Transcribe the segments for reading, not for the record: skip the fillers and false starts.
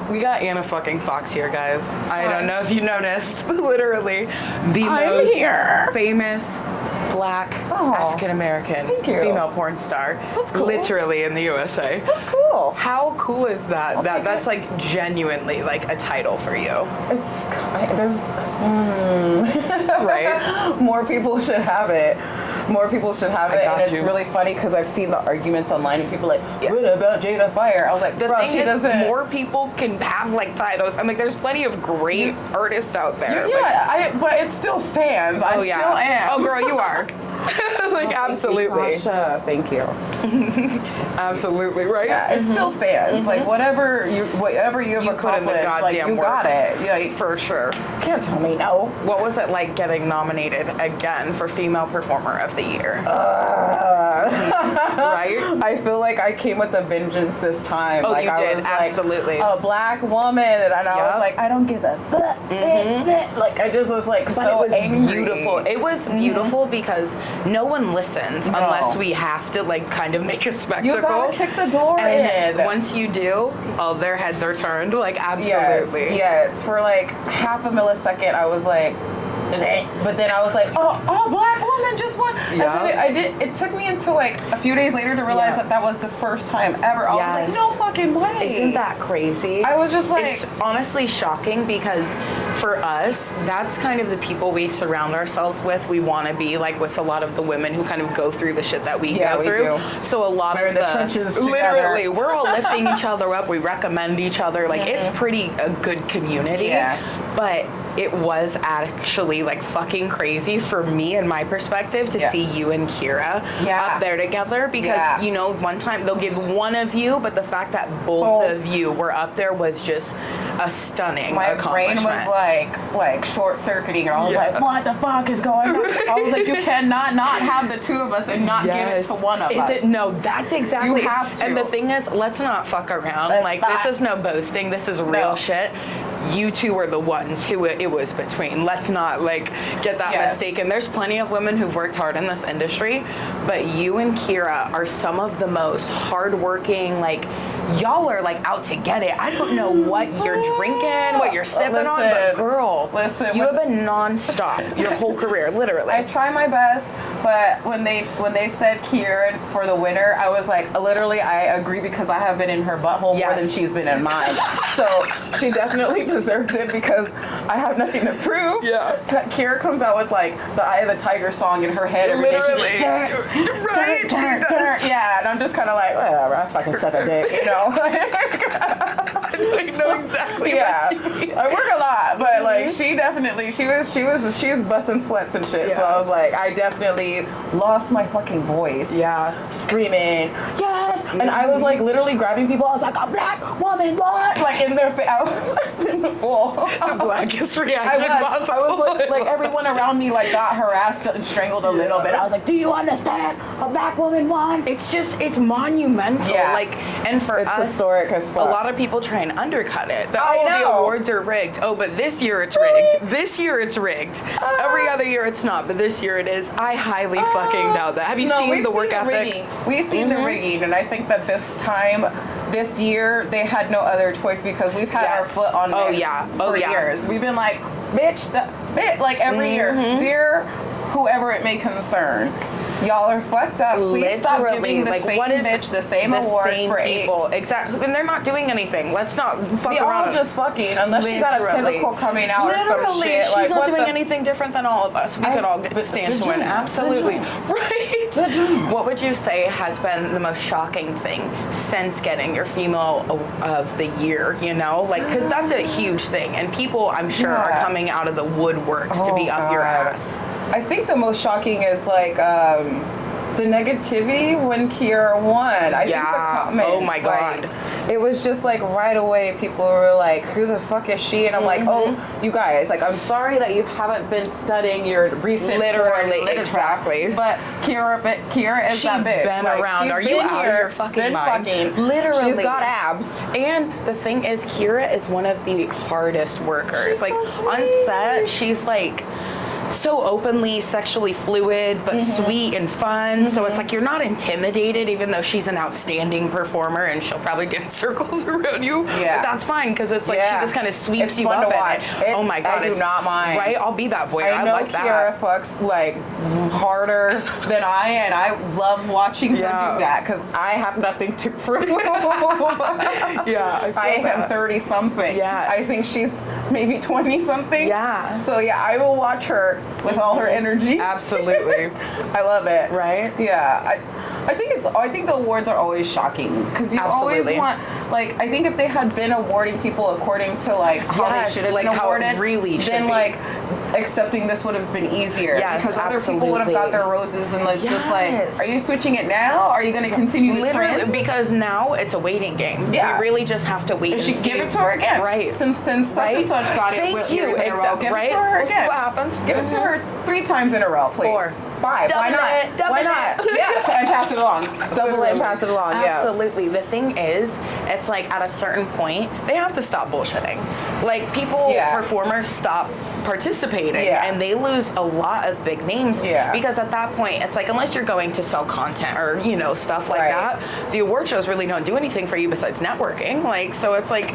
We got Anna fucking Foxxx here, guys. I don't know if you noticed, literally the most famous Black African-American female porn star. That's cool. Literally in the USA. That's cool. How cool is that? That's like genuinely like a title for you. It's right. More people should have it. More people should have it, and it's really funny because I've seen the arguments online, and people are like, what about Jada Fire? I was like, bro, she doesn't. More people can have like titles. I'm like, there's plenty of great artists out there. Yeah, but it still stands. I still am. Oh, girl, you are. Like, absolutely. Sasha, thank you. Absolutely, right? Yeah, it still stands. Like, whatever you have accomplished, like, you got it. Like, for sure. Can't tell me no. What was it like getting nominated again for Female Performer of the Year? Right? I feel like I came with a vengeance this time. Oh, like, you did, was absolutely. Like a Black woman, and I was like, I don't give a fuck. Like, I just was like so angry. Beautiful. It was beautiful because no one listens unless we have to like kind of make a spectacle. You gotta kick the door in. Once you do, their heads are turned. Like, absolutely. Yes. For like half a millisecond, I was like, but then I was like, oh, Black woman just won. Yeah. And then it took me until like a few days later to realize that was the first time ever. I was like, no fucking way. Isn't that crazy? I was just like, it's honestly shocking because for us, that's kind of the people we surround ourselves with. We want to be like with a lot of the women who kind of go through the shit that we go through. So a lot of the trenches literally, together. we're all lifting each other up. We recommend each other. Like, it's pretty a good community. Yeah. But it was actually like fucking crazy for me and my perspective to see you and Kira up there together because you know, one time they'll give one of you, but the fact that both of you were up there was just a stunning accomplishment. My brain was like short circuiting, and I was like, what the fuck is going on? I was like, you cannot not have the two of us and not give it to one of us. No, that's exactly. You have to. And the thing is, let's not fuck around. This is no boasting. This is real shit. You two are the ones who it was between. Let's not like get that mistaken. There's plenty of women who've worked hard in this industry, but you and Kira are some of the most hardworking. Like, y'all are like out to get it. I don't know what you're drinking, what you're sipping on, but girl, you have been nonstop your whole career, literally. I try my best, but when they said Kira for the winner, I was like, literally, I agree because I have been in her butthole more than she's been in mine. So she definitely deserved it because I have nothing to prove. Yeah. Kira comes out with like the Eye of the Tiger song in her head every day. She's like, yeah, and I'm just kind of like, whatever, I fucking suck a dick, you know. I know exactly. Yeah, I work a lot, but like she was busting sweats and shit. So I was like, I definitely lost my fucking voice. Yeah, screaming yes, and I was like literally grabbing people. I was like, a Black woman, what? Like in their face. I was in the full. The blackest reaction possible. I was like everyone around me like got harassed and strangled a little bit. I was like, do you understand? A Black woman won. It's monumental. Yeah. Like, and for it's us, historic as fuck. A lot of people try and undercut it. The awards are rigged. Oh, but this year it's rigged. This year it's rigged. Every other year it's not, but this year it is. I highly fucking doubt that. Have you seen the work ethic? We've seen the rigging, and I think that this year they had no other choice because we've had our foot on this for years. We've been like, bitch, like every year, dear whoever it may concern, y'all are fucked up. Please stop giving the same bitch the same award for people. Exactly, and they're not doing anything. Let's not fuck we around. all just fucking, unless you got a tentacle coming out or some shit. She's like, not doing anything different than all of us. We could all stand to win. Absolutely. Right. What would you say has been the most shocking thing since getting your Female of the Year, you know? Like, because that's a huge thing, and people, I'm sure, are coming out of the woodworks to be up your ass. I think the most shocking is like the negativity when Kira won. I think the comments, oh my god, like, it was just like right away people were like, who the fuck is she? And I'm like, oh, you guys, like, I'm sorry that you haven't been studying your recent literature, exactly, but Kira is that bitch. Been like, around. Are you out of your fucking mind? Literally, she's got abs. And the thing is, Kira is one of the hardest workers. She's like so on set, she's like, so openly sexually fluid, but sweet and fun. So it's like you're not intimidated, even though she's an outstanding performer and she'll probably dance circles around you. Yeah. But that's fine because it's like she just kind of sweeps you up. Oh my God. I do not mind. Right? I'll be that voyeur. I know like that. Kiara fucks like harder than I, and I love watching her do that because I have nothing to prove. I am 30 something. Yeah. I think she's maybe 20 something. Yeah. So I will watch her with all her energy. Absolutely. I love it. Right? Yeah. I think the awards are always shocking because you always want, like, I think if they had been awarding people according to like how they should have been awarded, then like accepting this would have been easier. Yes, because other people would have got their roses, and it's just like, are you switching it now? Are you going to continue the trend? Because now it's a waiting game. Yeah. We really just have to wait. And she give it to her again. Right. Since such and such got it years in a row. Give it to her again. We'll see what happens. Give it to her 3 times in a row, please. 4. 5. Why not? Why not? Yeah, and pass it along. Double it and pass it along. Absolutely. The thing is, it's like at a certain point, they have to stop bullshitting. Like performers stop participating and they lose a lot of big names because at that point it's like unless you're going to sell content or stuff like that, the award shows really don't do anything for you besides networking. Like, so it's like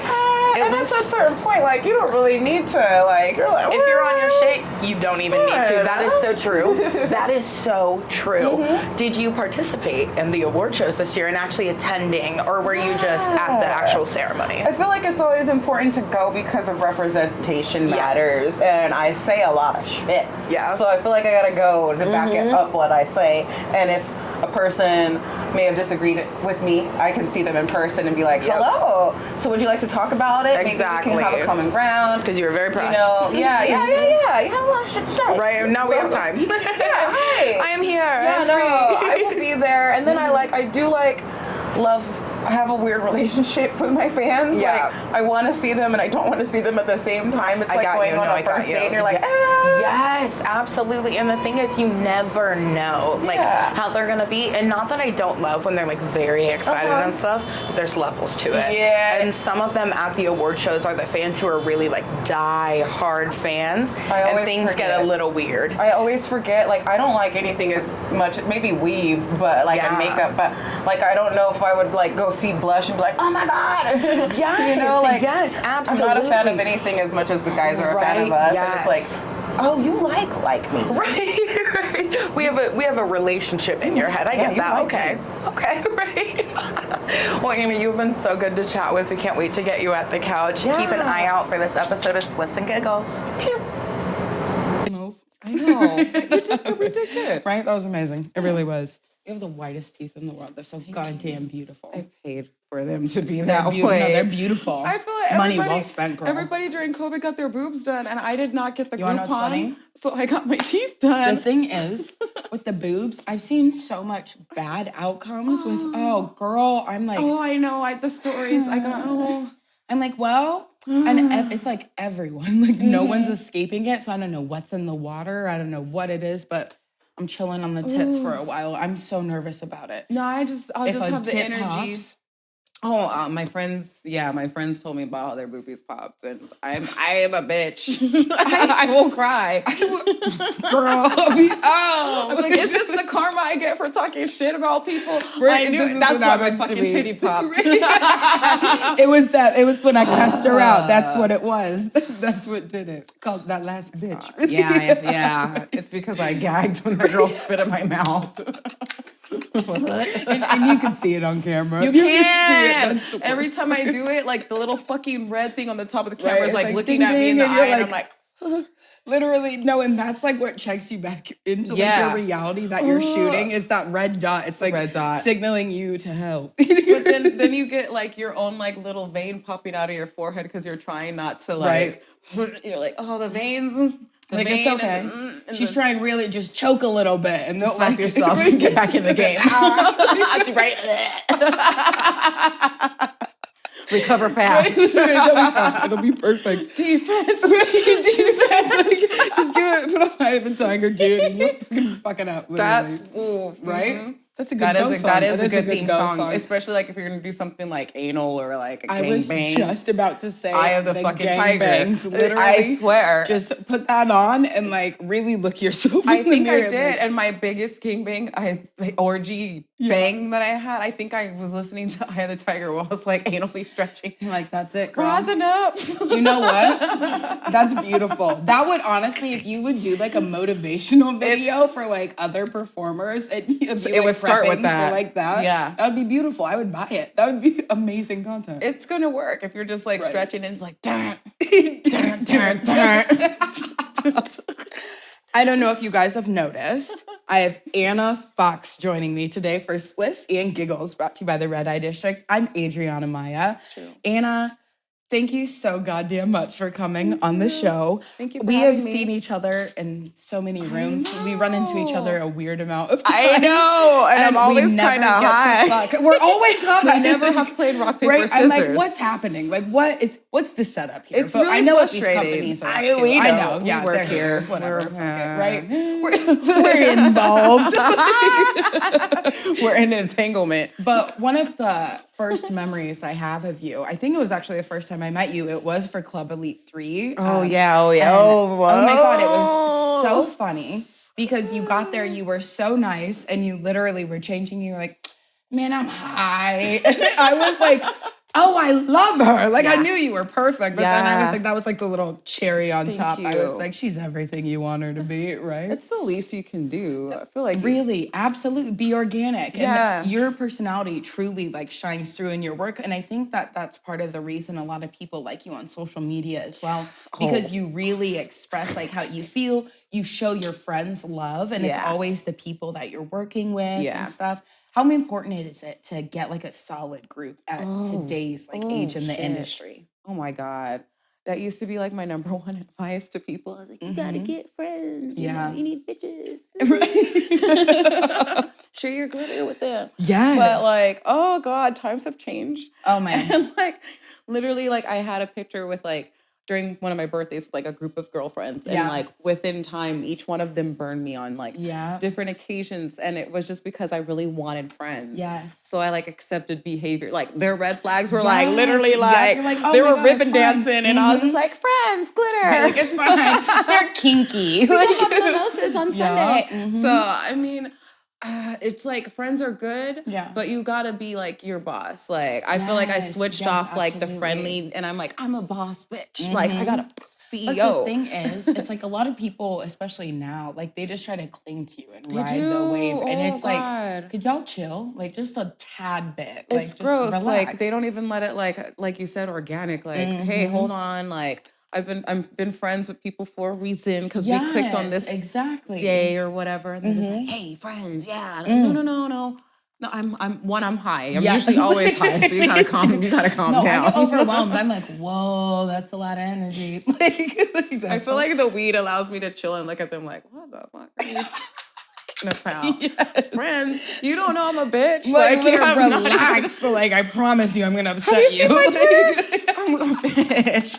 and at a certain point, like, you don't really need to, like, you're like, if you're on your shit, you don't even need to. That is so true. That is so true. Did you participate in the award shows this year and actually attending, or were you just at the actual ceremony? I feel like it's always important to go because of representation matters, and I say a lot of shit. Yeah. So I feel like I gotta go to back it up what I say, and if a person may have disagreed with me, I can see them in person and be like, hello, so would you like to talk about it? Exactly. Maybe we can have a common ground. Because you were very pressed. You have a lot of shit to say. Right, now we have time. Hi. I am here. I will be there. And then I do love, I have a weird relationship with my fans. Yeah. Like, I want to see them and I don't want to see them at the same time. It's like going on a first date and you're like, Yes, absolutely. And the thing is, you never know how they're going to be. And not that I don't love when they're like very excited and stuff, but there's levels to it. Yeah. And some of them at the award shows are the fans who are really like die-hard fans. And things get a little weird. I always forget, like, I don't like anything as much, maybe weave, but like and makeup, but like I don't know if I would like go see blush and be like, oh my God. Yes, yes, absolutely. I'm not a fan of anything as much as the guys are a fan of us. And it's like, oh, you like me. Right. We have a relationship in your head. I get that. Okay. Right. Well, Amy, you've been so good to chat with. We can't wait to get you at the couch. Keep an eye out for this episode of Spliffs and Giggles. I know. We did good. Right? That was amazing. It really was. You have the whitest teeth in the world. They're so goddamn beautiful. I paid for them to be that way. No, they're beautiful. I feel like money well spent, girl. Everybody during COVID got their boobs done, and I did not get the Groupon. Funny? So I got my teeth done. The thing is, with the boobs, I've seen so much bad outcomes with, girl, I'm like... Oh, I know. The stories I got... I'm like, well... And it's like everyone. Like, no one's escaping it, so I don't know what's in the water. I don't know what it is, but... I'm chilling on the tits for a while. I'm so nervous about it. No, I'll just have the energy. Pops, my friends told me about how their boobies popped, and I am a bitch. I will cry. Girl, I'm like, is this the karma I get for talking shit about people? I knew that's why my fucking titty popped. It was when I cussed her out. That's what it was. That's what did it. Called that last bitch. Yeah. It's because I gagged when that girl spit in my mouth. and you can see it on camera. You can. Every time I do it, like the little fucking red thing on the top of the camera is like looking at me in the eye, and I'm like, literally, no, and that's like what checks you back into like your reality that you're shooting is that red dot. It's like red dot signaling you to help. But then you get like your own like little vein popping out of your forehead because you're trying not to like, you're like, oh, the veins. Like, it's okay. She's trying really just choke a little bit and don't slap yourself and get back in the game. Right. Recover fast. It'll be perfect. Defense. Just give it, put on Eye of the Tiger, dude, and you're fucking up. Literally. That's, right? That's a good song. That is a good theme song. Especially like if you're gonna do something like anal or like a gangbang. I was just about to say Eye of the fucking tiger. Literally, I swear. Just put that on and like really look yourself in the mirror. I did. Like, and my biggest gangbang, the orgy bang that I had, I think I was listening to Eye of the Tiger while I was like anally stretching. You're like, that's it, girl. Rising up. You know what? That's beautiful. That would honestly, if you would do like a motivational video for like other performers, it would start with that. Like that. Yeah. That would be beautiful. I would buy it. That would be amazing content. It's gonna work if you're just like stretching and it's like dun, dun, dun, dun. I don't know if you guys have noticed. I have Anna Foxxx joining me today for Spliffs and Giggles, brought to you by the Red Eye District. I'm Adriana Maya. That's true. Anna, thank you so goddamn much for coming on the show. Thank you for We having have me. seen each other in so many rooms. We run into each other a weird amount of times. I know, and I'm always kind of high. We're always high. We never have played rock, paper, scissors. I'm like, what's happening? Like, what's the setup here? It's really I know frustrating. What these companies are up to. I know. We Yeah, work here. Whatever. Right? We're involved. We're in entanglement. But one of the first memories I have of you, I think it was actually the first time I met you. It was for Club Elite 3. Oh, yeah. Oh my God. It was so funny because you got there, you were so nice, and you literally were changing. You were like, man, I'm high. And I was like, oh, I love her. Like, I knew you were perfect. But then I was like, that was like the little cherry on top. I was like, she's everything you want her to be, right? It's the least you can do. I feel like really, absolutely, be organic. And your personality truly like shines through in your work. And I think that that's part of the reason a lot of people like you on social media as well, because you really express like how you feel. You show your friends love, and it's always the people that you're working with and stuff. How important is it to get like a solid group at today's like age in the industry? Oh my God. That used to be like my number one advice to people. I was like, you gotta get friends. Yeah. You need bitches. Share your glitter with them. Yeah. But like, oh God, times have changed. Oh man. And like literally like I had a picture with like during one of my birthdays with like a group of girlfriends, and like within time each one of them burned me on like different occasions, and it was just because I really wanted friends. So I like accepted behavior, like their red flags were like literally like, oh, they were ribbon dancing, and I was just like, friends, glitter, like it's fine. They're kinky. We can have mimosas on Sunday. So I mean, it's like friends are good, but you gotta be like your boss. Like I feel like I switched off like the friendly, and I'm like, I'm a boss bitch. Like I got a CEO. But the thing is, it's like a lot of people, especially now, like they just try to cling to you and ride the wave, and it's like, could y'all chill? Like just a tad bit. Like, it's just gross. Relax. Like they don't even let it like you said, organic. Like hey, hold on, like. I've been friends with people for a reason because we clicked on this day or whatever. And they're just like, hey, friends, No, I'm high. I'm usually always high, so you gotta calm down. I get overwhelmed. I'm like, whoa, that's a lot of energy. I feel like the weed allows me to chill and look at them like, what the fuck are you talking about? Friends, you don't know I'm a bitch. Like relax. So like, I promise you, I'm gonna upset you. I'm a bitch.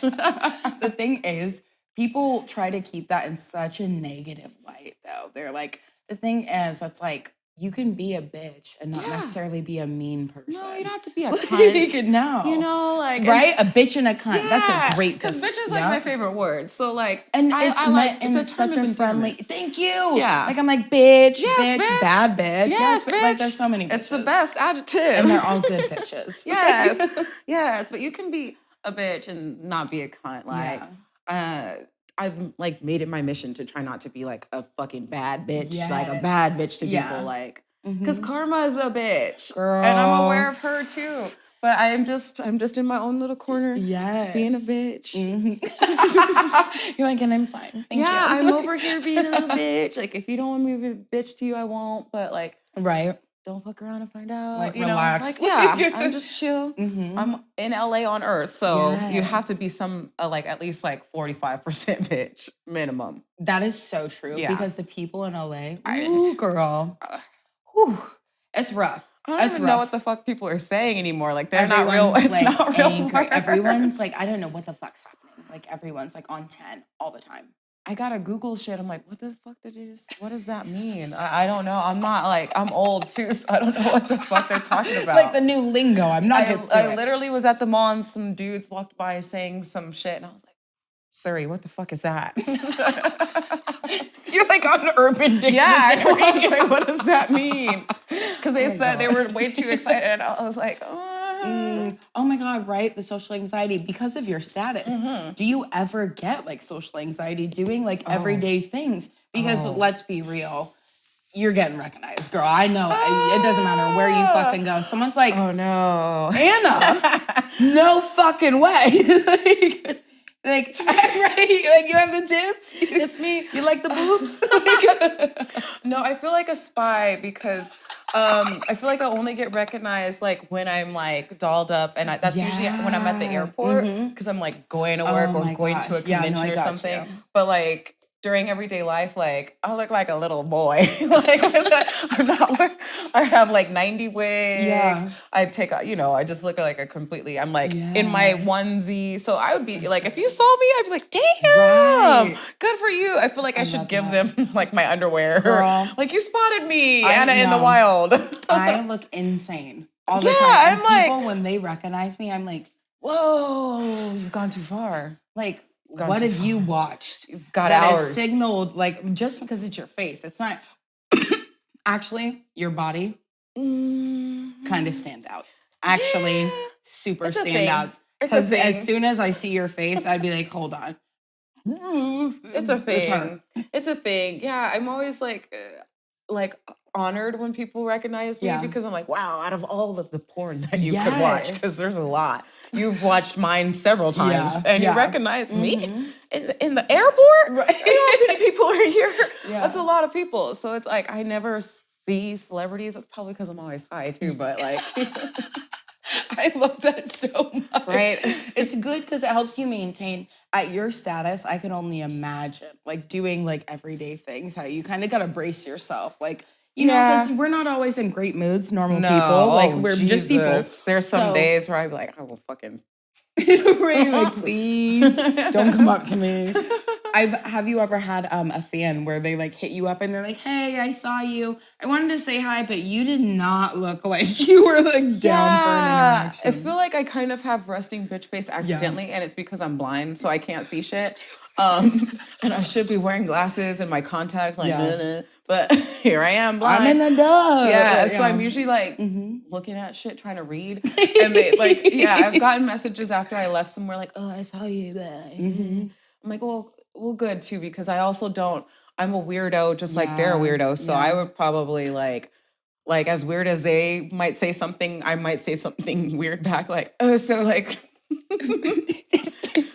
The thing is, people try to keep that in such a negative light, though. They're like, the thing is, that's like, you can be a bitch and not necessarily be a mean person. No, you don't have to be a cunt. No. You know, like... Right? A bitch and a cunt. Yeah, that's a great... Because bitch is like my favorite word. So like... And I like it's such a friendly... Thank you! Yeah. Like I'm like, bitch, bad bitch. Yes, bitch. Like there's so many bitches. It's the best adjective. And they're all good bitches. Yes. But you can be a bitch and not be a cunt. Like... I've like made it my mission to try not to be like a fucking bad bitch, like a bad bitch to people, like because karma is a bitch, girl, and I'm aware of her too. But I'm just in my own little corner, being a bitch. You're like, and I'm fine. Thank you. I'm over here being a little bitch. Like if you don't want me to be a bitch to you, I won't. But like, don't fuck around and find out. Like, you relax. know, like, I'm just chill. I'm in LA on Earth, so you have to be some like at least like 45% bitch minimum. That is so true because the people in LA, ooh, girl, it's rough. I don't even know what the fuck people are saying anymore. Like they're not real. Like, it's not real. Angry. Everyone's like, I don't know what the fuck's happening. Like everyone's like on 10 all the time. I gotta Google shit. I'm like, what the fuck what does that mean? I don't know. I'm not like, I'm old too, so I don't know what the fuck they're talking about. Like the new lingo. I'm not I literally was at the mall and some dudes walked by saying some shit and I was like, Siri, what the fuck is that? You're like on Urban Dictionary. Yeah, I was like, what does that mean? Because they said they were way too excited and I was like, oh my God, right? The social anxiety because of your status. Do you ever get like social anxiety doing like everyday things? Because let's be real, you're getting recognized, girl. I know. It doesn't matter where you fucking go. Someone's like, oh no, Anna, no fucking way. Like, right? Like, you have the tits? It's me. You like the boobs? No, I feel like a spy because I feel like I only get recognized like when I'm like dolled up, and that's usually when I'm at the airport because I'm like going to work or going to a convention or something. You. But like during everyday life, like I look like a little boy. Like I'm not. I have like 90 wigs. Yeah. I take, I just look like a completely. I'm like in my onesie, so I would be like, if you saw me, I'd be like, damn, good for you. I feel like I should give them like my underwear. Girl. Like you spotted me, Anna in the wild. I look insane all the time. And people, when they recognize me, I'm like, whoa, you've gone too far. Like. What have you watched? You've got that hours. Is signaled like just because it's your face. It's not actually your body kind of stand out. Actually, super standouts. Because as soon as I see your face, I'd be like, hold on. It's a thing. It's a thing. Yeah, I'm always like honored when people recognize me because I'm like, wow, out of all of the porn that you could watch, because there's a lot. You've watched mine several times and you recognize me in the airport? Right. You know how many people are here? Yeah. That's a lot of people. So it's like I never see celebrities. That's probably because I'm always high too, but like I love that so much. Right? It's good because it helps you maintain at your status. I can only imagine like doing like everyday things, how you kind of got to brace yourself. Like, you know, because we're not always in great moods, normal people. Like, we're just people. There's some days where I'm like, I will fucking... like, please, don't come up to me. Have you ever had a fan where they, like, hit you up and they're like, hey, I saw you. I wanted to say hi, but you did not look like you were, like, down for an interaction. I feel like I kind of have resting bitch face accidentally, and it's because I'm blind, so I can't see shit. And I should be wearing glasses and my contacts, like, but here I am blind. I'm in the dark. Yeah, so I'm usually like looking at shit, trying to read. And they like, I've gotten messages after I left somewhere like, oh, I saw you there. I'm like, well, good too, because I also I'm a weirdo just like they're a weirdo. So I would probably like as weird as they might say something, I might say something weird back like, oh, so like...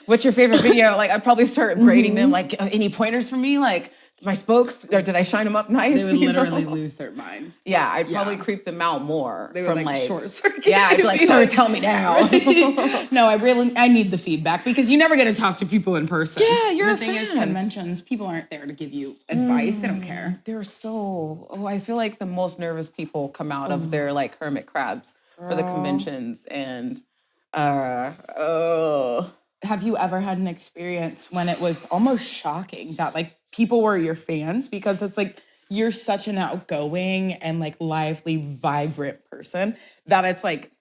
What's your favorite video? Like, I'd probably start grading them. Like, any pointers for me? Like, my spokes, or did I shine them up nice? They would literally lose their mind. Yeah, I'd probably creep them out more. They would like short circuit. Yeah, I'd be like, sorry, tell me now. No, I need the feedback because you never get to talk to people in person. Yeah, you're the thing is, conventions, people aren't there to give you advice. They don't care. They're I feel like the most nervous people come out of their like hermit crabs for the conventions and Have you ever had an experience when it was almost shocking that like people were your fans? Because it's like you're such an outgoing and like lively, vibrant person that it's like,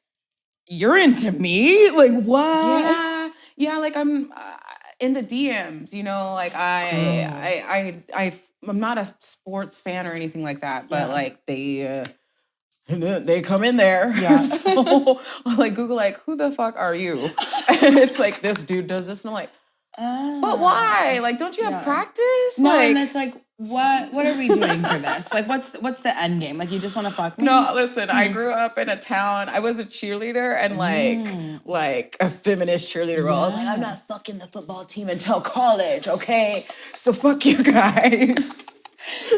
you're into me? Like what? Yeah, like I'm in the DMs, you know, like I'm not a sports fan or anything like that, but like they come in there. Yeah. So I'll like Google like, who the fuck are you? And it's like, this dude does this. And I'm like, but why? Like, don't you have practice? No, like, and it's like, what are we doing for this? Like, what's the end game? Like, you just want to fuck me? No, listen, I grew up in a town. I was a cheerleader and like a feminist cheerleader. I was like, I'm not fucking the football team until college, okay? So fuck you guys.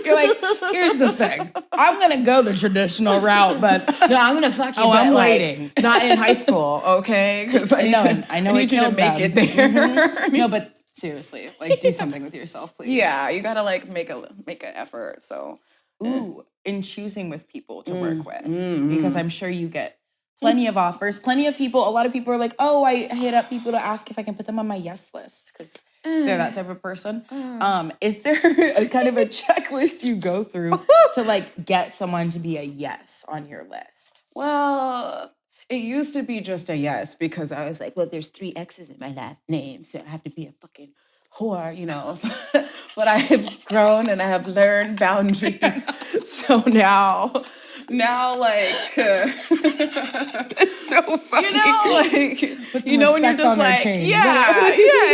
You're like, here's the thing. I'm going to go the traditional route, but... No, I'm going to fuck you, I'm waiting. Not in high school, okay? Because I need you to make it there. No, but seriously, like, do something with yourself, please. Yeah, you got to, like, make an effort, so... Ooh, in choosing with people to work with. Because I'm sure you get plenty of offers. Plenty of people, a lot of people are like, oh, I hit up people to ask if I can put them on my yes list. Because... they're that type of person. Is there a kind of a checklist you go through to like get someone to be a yes on your list? Well, it used to be just a yes because I was like, well, there's 3 X's in my last name, so I have to be a fucking whore, you know. But I have grown and I have learned boundaries. So now like it's so funny. You know, like you know when you're just like yeah,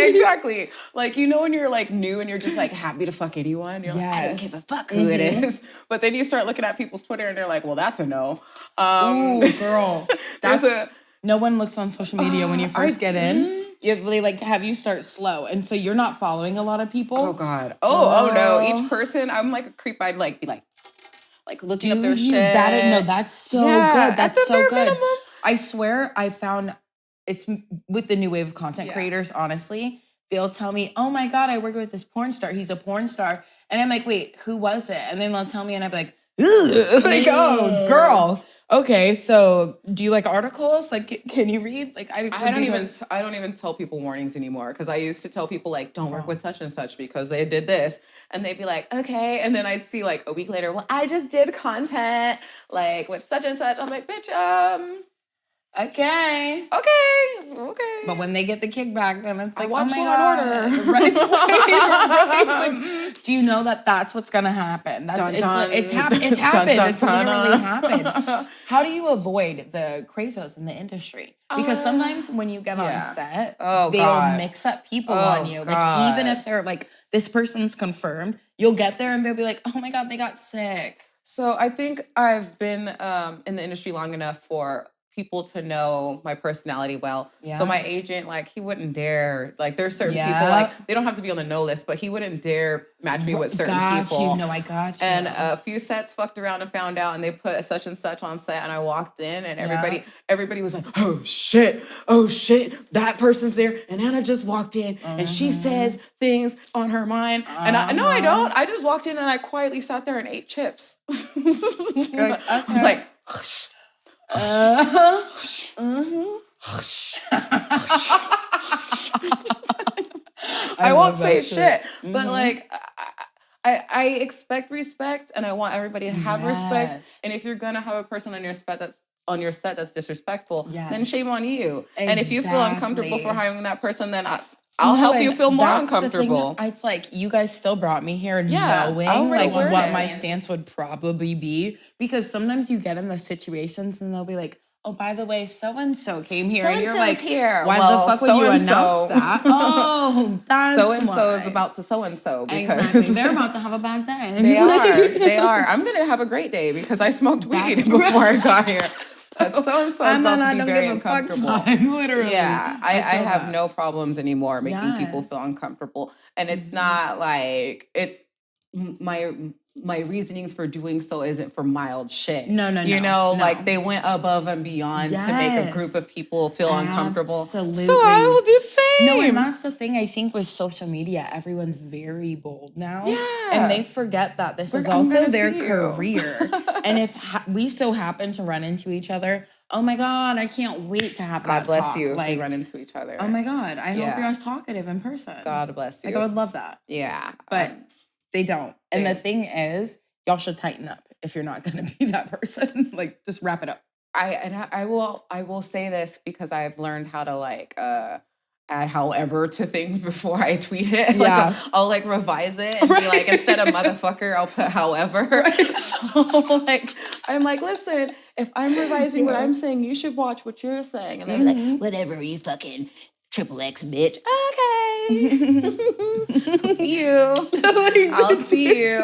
exactly. Like you know when you're like new and you're just like happy to fuck anyone. You're like, I don't give a fuck who it is. But then you start looking at people's Twitter and they're like, well, that's a no. Ooh, girl, no one looks on social media when you first get in. They like have you start slow, and so you're not following a lot of people. Oh God. Oh no. Each person, I'm like a creep. I'd like be like looking up their shit. That's so good. That's so good. Minimum. I swear, I found it's with the new wave of content creators. Honestly, they'll tell me, "Oh my God, I work with this porn star. He's a porn star," and I'm like, "Wait, who was it?" And then they'll tell me, and I'm like, like, "Oh, girl." Okay, so do you like articles? Like, can you read? Like, I don't even tell people warnings anymore because I used to tell people like, don't work with such and such because they did this, and they'd be like, okay, and then I'd see like a week later, well, I just did content like with such and such. I'm like, bitch, okay. But when they get the kickback, then it's like, watch oh my God. Order. Right. Like, do you know that that's what's gonna happen? It's happened. It's literally happened. How do you avoid the crazos in the industry? Because sometimes when you get on set, they'll mix up people on you. Like even if they're like, this person's confirmed, you'll get there and they'll be like, oh my God, they got sick. So I think I've been in the industry long enough for people to know my personality well. Yeah. So my agent, like, he wouldn't dare, like, there's certain people, like, they don't have to be on the no list, but he wouldn't dare match me with certain people. I got you. And a few sets fucked around and found out, and they put such and such on set, and I walked in, and everybody was like, oh shit, that person's there, and Anna just walked in, and she says things on her mind, and I don't. I just walked in, and I quietly sat there and ate chips. I was like, hush. I won't say shit, but like I expect respect, and I want everybody to have respect. And if you're gonna have a person on your set that's disrespectful, then shame on you. Exactly. And if you feel uncomfortable for hiring that person, then I'll help you feel more uncomfortable. It's like, you guys still brought me here knowing like what my stance would probably be, because sometimes you get in the situations and they'll be like, oh, by the way, so-and-so came here. And you're like, why the fuck would you announce that? Oh, that's so-and-so is about to so-and-so. Exactly. They're about to have a bad day. They are. I'm going to have a great day because I smoked weed before I got here. So-and-so is about to be very uncomfortable. Literally. Yeah, I have no problems anymore making people feel uncomfortable. And it's not like, it's my reasonings for doing so isn't for mild shit. No. Like they went above and beyond to make a group of people feel uncomfortable. Absolutely. So I will do the same. No, and that's the thing. I think with social media, everyone's very bold now. Yeah. And they forget that this is also their career. And if we so happen to run into each other, oh my God, I can't wait to have that talk. God bless you if we run into each other. Oh my God, I hope you're as talkative in person. God bless you. Like, I would love that. Yeah. But they don't. And the thing is, y'all should tighten up if you're not going to be that person. Like, just wrap it up. I will say this because I've learned how to like add however to things before I tweet it. Yeah. Like, I'll like revise it and be like, instead of motherfucker, I'll put however. Right. So like, I'm like, listen, if I'm revising what I'm saying, you should watch what you're saying. And they're like, whatever, you fucking XXX bitch. Okay. See you. I'll see you.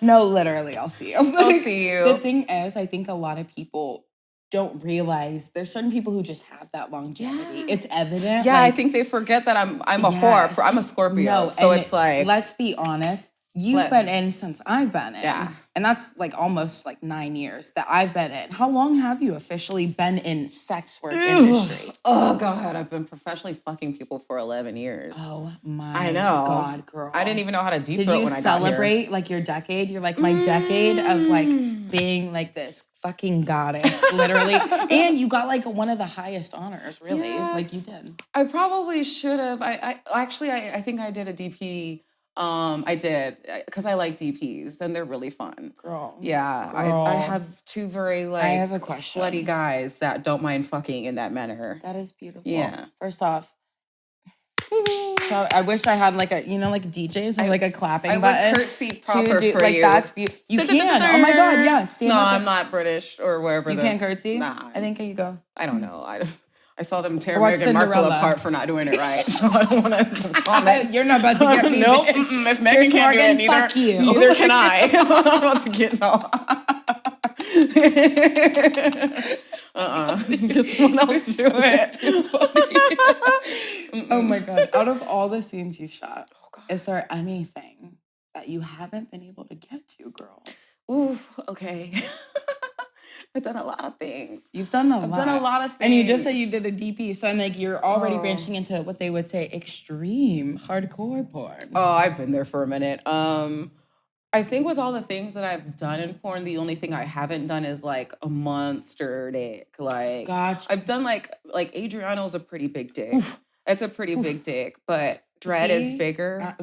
No, literally, I'll see you. I'll see you. The thing is, I think a lot of people don't realize there's certain people who just have that longevity. Yeah. It's evident. Yeah, like, I think they forget that I'm a whore. I'm a Scorpio. No, so it's like, let's be honest. You've been in since I've been in. Yeah. And that's like almost like 9 years that I've been in. How long have you officially been in sex work industry? Oh, God. I've been professionally fucking people for 11 years. Oh, my I know. God, girl. I didn't even know how to deep throat when I got here. Did you celebrate like your decade? You're like, my decade of like being like this fucking goddess, literally. And you got like one of the highest honors, really. Yeah. Like you did. I probably should have. I think I did a DP. I did, because I like DPs and they're really fun. Girl. Yeah. Girl. I have two very like I have a question. Slutty guys that don't mind fucking in that manner. That is beautiful. Yeah. First off, so I wish I had like a, you know, like DJs have like a clapping button. I would curtsy proper for like you. That's beautiful. You can. Oh my God, yes. No, I'm not British or wherever. You can't curtsy? Nah. I think you go. I don't know. I saw them tear Meghan Markle apart for not doing it right, so I don't want to comment. You're not about to get me. Nope. If Meghan can't do it, fuck you. Neither can I. I'm not about to get so. Just someone else do it. Oh my God. Out of all the scenes you shot, is there anything that you haven't been able to get to, girl? Ooh, okay. I've done a lot of things. You've done a lot. I've done a lot of things. And you just said you did a DP, so I'm like, you're already branching into what they would say extreme hardcore porn. Oh, I've been there for a minute. I think with all the things that I've done in porn, the only thing I haven't done is like a monster dick. Like, gotcha. I've done like Adriano's a pretty big dick. Oof. It's a pretty big dick, but Dread is bigger.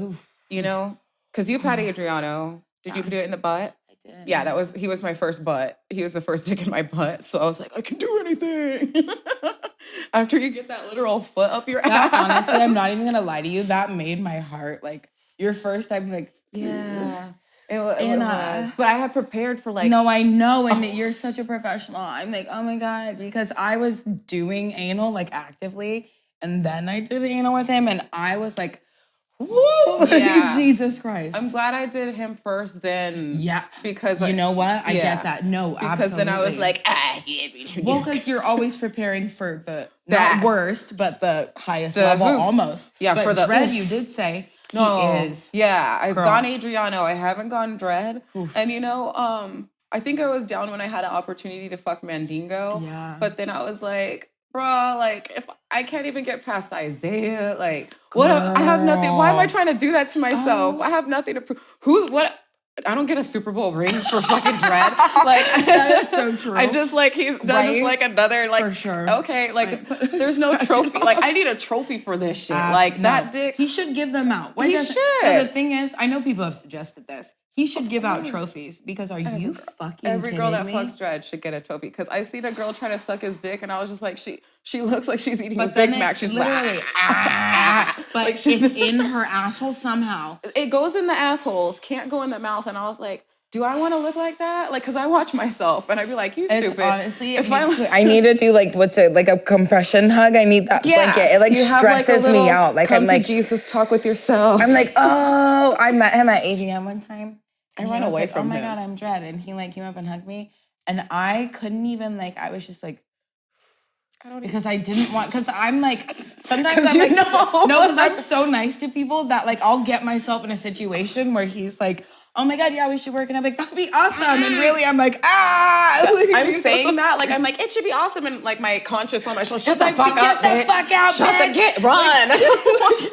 You know, because you've had Adriano. Did you do it in the butt? Yeah, he was my first butt. He was the first dick in my butt. So I was like, I can do anything. After you get that literal foot up your ass. Honestly, I'm not even going to lie to you. That made my heart, like, your first time, like, yeah. It was. But I had prepared for like... No, I know. And you're such a professional. I'm like, oh my God. Because I was doing anal, like, actively. And then I did anal with him. And I was like, woo! Yeah. Jesus Christ. I'm glad I did him first then. Yeah. Because you know what? I get that. No, because absolutely. Then I was like, yeah. Well, because you're always preparing for the not worst, but the highest level almost. Yeah, but for the Dread, you did say he is. Yeah, I've gone Adriano. I haven't gone Dread. Oof. And you know, I think I was down when I had an opportunity to fuck Mandingo. Yeah. But then I was like, bro, like, if I can't even get past Isaiah, like, what? I have nothing. Why am I trying to do that to myself? I have nothing to prove. What? I don't get a Super Bowl ring for fucking Dread. Like, that is so true. I just like, he's just like another, like, for sure. Okay, like, there's no trophy. Like, I need a trophy for this shit. Like, that dick. He should give them out. He should. No, the thing is, I know people have suggested this. He should give out trophies because you fucking every girl that me? Fucks Dread should get a trophy because I seen a girl trying to suck his dick and I was just like, she looks like she's eating a Big Mac. She's literally, like, but like it's in her asshole somehow. It goes in the assholes, can't go in the mouth. And I was like, do I want to look like that? Like, because I watch myself and I'd be like, you stupid. Honestly, I need to do like, what's it, like a compression hug? I need that blanket. It like stresses me out. Like, I'm like, Jesus, talk with yourself. I'm like, oh, I met him at AVN one time. I ran away from him. Oh my God, I'm Dread. And he like came up and hugged me. And I couldn't even like, I was just like, because I didn't want, because I'm like, sometimes I'm like, because I'm so nice to people that like, I'll get myself in a situation where he's like, oh my God, yeah, we should work. And I'm like, that would be awesome. And really, I'm like, I'm saying that. Like, I'm like, it should be awesome. And like, my conscience on my shoulder, shut the fuck up, Get the fuck out, run.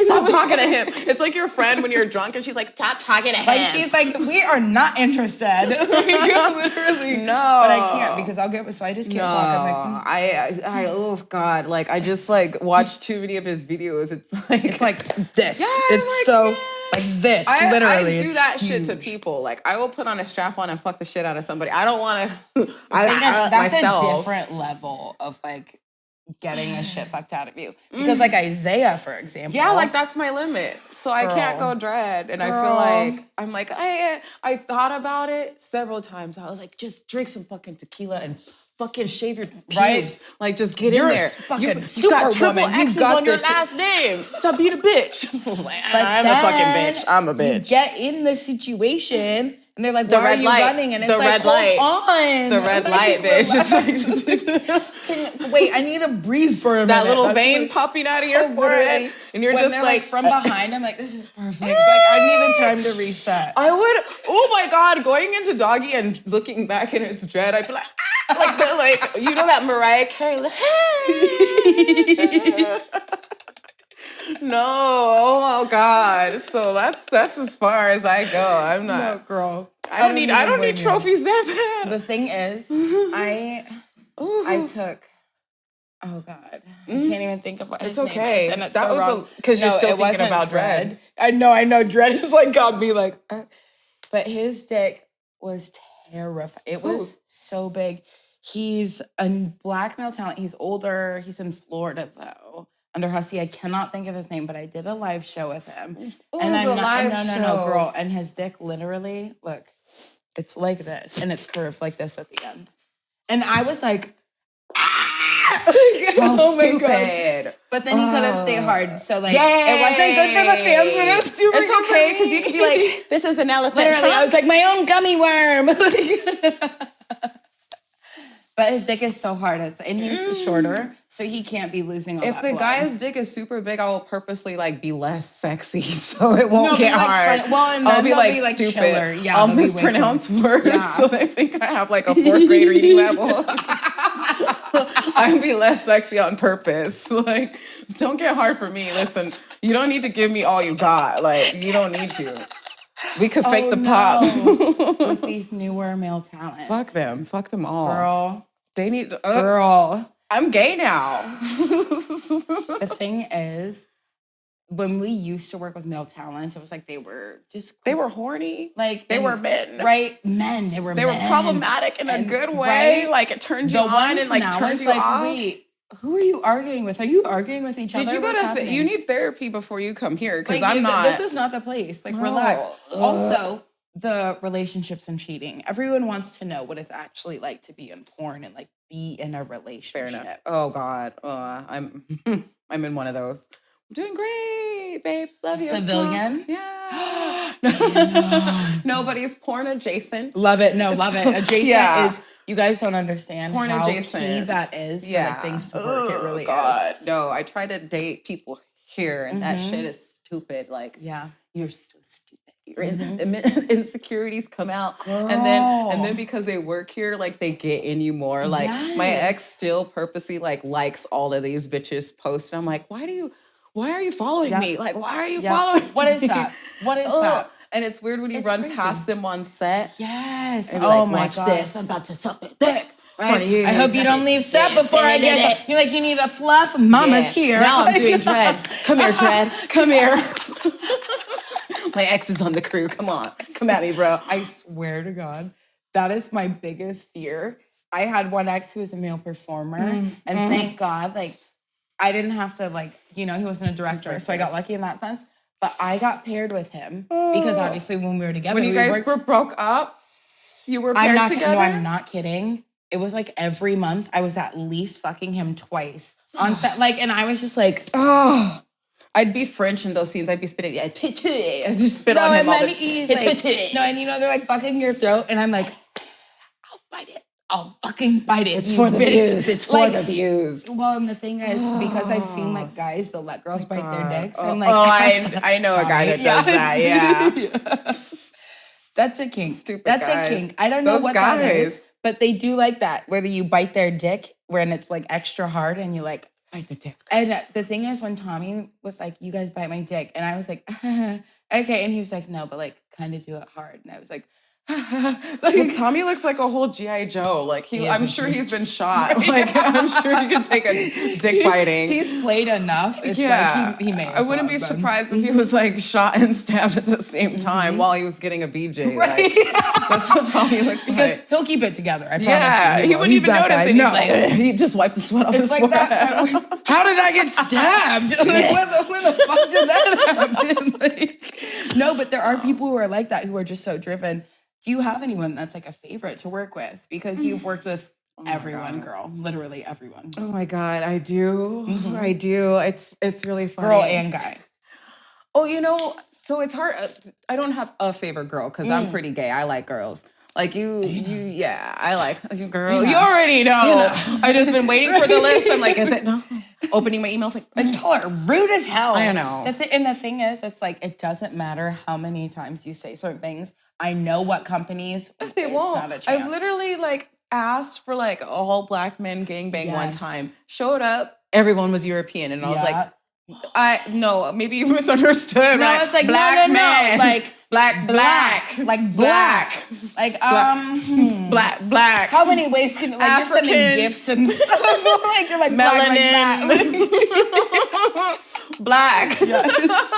Stop talking to him. It's like your friend when you're drunk and she's like, stop talking to him. Like, she's like, we are not interested. Literally. No. But I can't because I'll get, so I just can't talk. I'm like, I oh God. Like, I just like watched too many of his videos. It's like this. Yeah, it's like, so... Like this, literally. I do that shit to people. Like, I will put on a strap on and fuck the shit out of somebody. I don't want to. That's a different level of like getting the shit fucked out of you. Because like Isaiah, for example. Yeah, like that's my limit. So I can't go Dread. And I feel like, I'm like, I thought about it several times. I was like, just drink some fucking tequila and fucking shave your pubes. Right? Like, just get in there. Fucking you got triple X's on your last name. Stop being a bitch. I'm a fucking bitch. I'm a bitch. You get in the situation And they're like, why are you running? And it's like, hold on. The red light, bitch. Wait, I need to breathe for a minute. That little vein popping out of your forehead. And you're just like from behind, I'm like, this is perfect. Like, I need the time to reset. I would, oh my God, going into doggy and looking back in its dread, I'd be like, ah! like, you know that Mariah Carey, like, hey. No, oh God. So that's as far as I go. I'm not. No, girl. I don't need trophies that bad. The thing is, I took. Oh God, I can't even think of what his name is, and it's so wrong because you're still thinking about Dread. I know. Dread is like got me like, but his dick was terrifying. It was so big. He's a black male talent. He's older. He's in Florida though. Under Hussey, I cannot think of his name, but I did a live show with him. Ooh, and I'm no, girl. And his dick literally, look, it's like this, and it's curved like this at the end. And I was like, oh my God. But then he couldn't stay hard, so like it wasn't good for the fans, but it was super. It's okay because you could be like, this is an elephant. Literally, I was like my own gummy worm. But his dick is so hard, and he's shorter, so he can't be losing all that blood. If the guy's dick is super big, I will purposely like be less sexy, so it won't get hard. Well, and I'll be like stupid. Chiller. Yeah, I'll mispronounce words, so they think I have like a 4th grade reading level. I'll be less sexy on purpose. Like, don't get hard for me. Listen, you don't need to give me all you got. Like, you don't need to. We could fake the pop. With these newer male talents. Fuck them. Fuck them all. Girl. They need to, girl. I'm gay now. The thing is, when we used to work with male talents, it was like they were horny. Like they were men. Right? Men. They were problematic in a good way. Right? Like it turned you on and like turned you off. Wait, who are you arguing with? Are you arguing with each other? Did you go to you need therapy before you come here? Because like, I'm not. This is not the place. Like, relax. Also, the relationships and cheating. Everyone wants to know what it's actually like to be in porn and like be in a relationship. Fair enough. Oh God. I'm in one of those. I'm doing great, babe. Love you. Civilian? Yeah. Nobody's porn adjacent. Love it. No, love it. Adjacent is, you guys don't understand porn how adjacent. Key that is for like, things to work. It really is. No, I try to date people here and that shit is stupid. Like, you're so stupid. Your insecurities come out. Girl. And then because they work here, like they get in you more. Like my ex still purposely like likes all of these bitches posts. And I'm like, why are you following me? Like, why are you following me? What is that? What is that? And it's weird when you run past them on set. Yes. And oh my God. This. I'm about to suck it dick. Right. I hope you don't leave set before I get it. You're like, you need a fluff? Mama's here. Now I'm doing Dread. Come here, Dread. Come here. My ex is on the crew. Come on. Come at me, bro. I swear to God, that is my biggest fear. I had one ex who was a male performer. And thank God, like, I didn't have to, like, you know, he wasn't a director. So I got lucky in that sense. But I got paired with him because obviously when we were together. When you guys were broke up, you were paired together? No, I'm not kidding. It was like every month I was at least fucking him twice on set. Like, and I was just like, oh. I'd be French in those scenes. I'd be spitting. I'd just spit on him all the time. No, and you know, they're like fucking your throat. And I'm like, I'll bite it. I'll fucking bite it. It's for the views. It's for the views. Well, and the thing is, because I've seen like guys, they'll let girls bite their dicks. Oh, and like, I know a guy that does that. Yeah. That's a kink. Stupid That's guys. A kink. I don't know what that is, but they do like that. Whether you bite their dick, when it's like extra hard, and you like bite the dick. And the thing is, when Tommy was like, "You guys bite my dick," and I was like, "Okay," and he was like, "No, but like, kind of do it hard," and I was like. Well, Tommy looks like a whole G.I. Joe. Like I'm sure he's been shot. Like I'm sure he can take a dick biting. He's played enough. It's like he may. I wouldn't be surprised if he was like shot and stabbed at the same time while he was getting a BJ. Right. Like, that's what Tommy looks like. Because he'll keep it together. I promise you. Yeah, he wouldn't even notice it. No. Like, he just wiped the sweat off his forehead. That. How did I get stabbed? Like, when the fuck did that happen? Like, no, but there are people who are like that who are just so driven. Do you have anyone that's like a favorite to work with? Because you've worked with everyone, girl. Literally everyone. Oh my God, I do. I do. It's really funny. Girl and guy. Oh, you know, So it's hard. I don't have a favorite girl because I'm pretty gay. I like girls. Like I like you, girl. You already know. I just been waiting for the list. I'm like, is it no? Opening my emails like y'all are rude as hell. I know. And the thing is, it's like it doesn't matter how many times you say certain things. I know what companies they won't. Not a chance. I've literally like asked for like a all black men gangbang one time. Showed up, everyone was European, and I was like, maybe you misunderstood. No, right? It's like black no, man, like black, like black, like black. How many ways can like African, you're sending gifts and stuff? Like you're like melanin, black. Yes.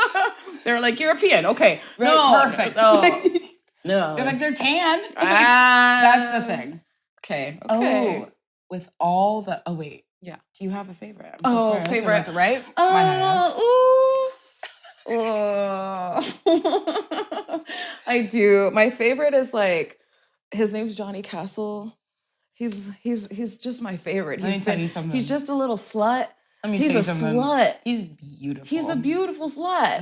They're like European. Okay, right, no, perfect. No, they're like they're tan. That's the thing. Okay. Oh, with all the wait. Yeah. Do you have a favorite? Favorite. Right? I do. My favorite is like his name's Johnny Castle. He's just my favorite. Let me tell you something. He's just a little slut. He's a slut. He's beautiful. He's a beautiful slut.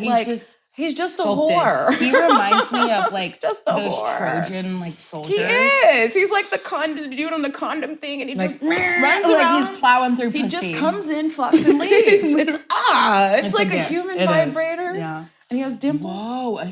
He's just sculpted. A whore. He reminds me of like those whore. Trojan like soldiers. He is. He's like the dude on the condom thing, and he just runs around. Like he's plowing through pussy. He just comes in, fucks, and leaves. It's like a human vibrator. Yeah. And he has dimples. Whoa,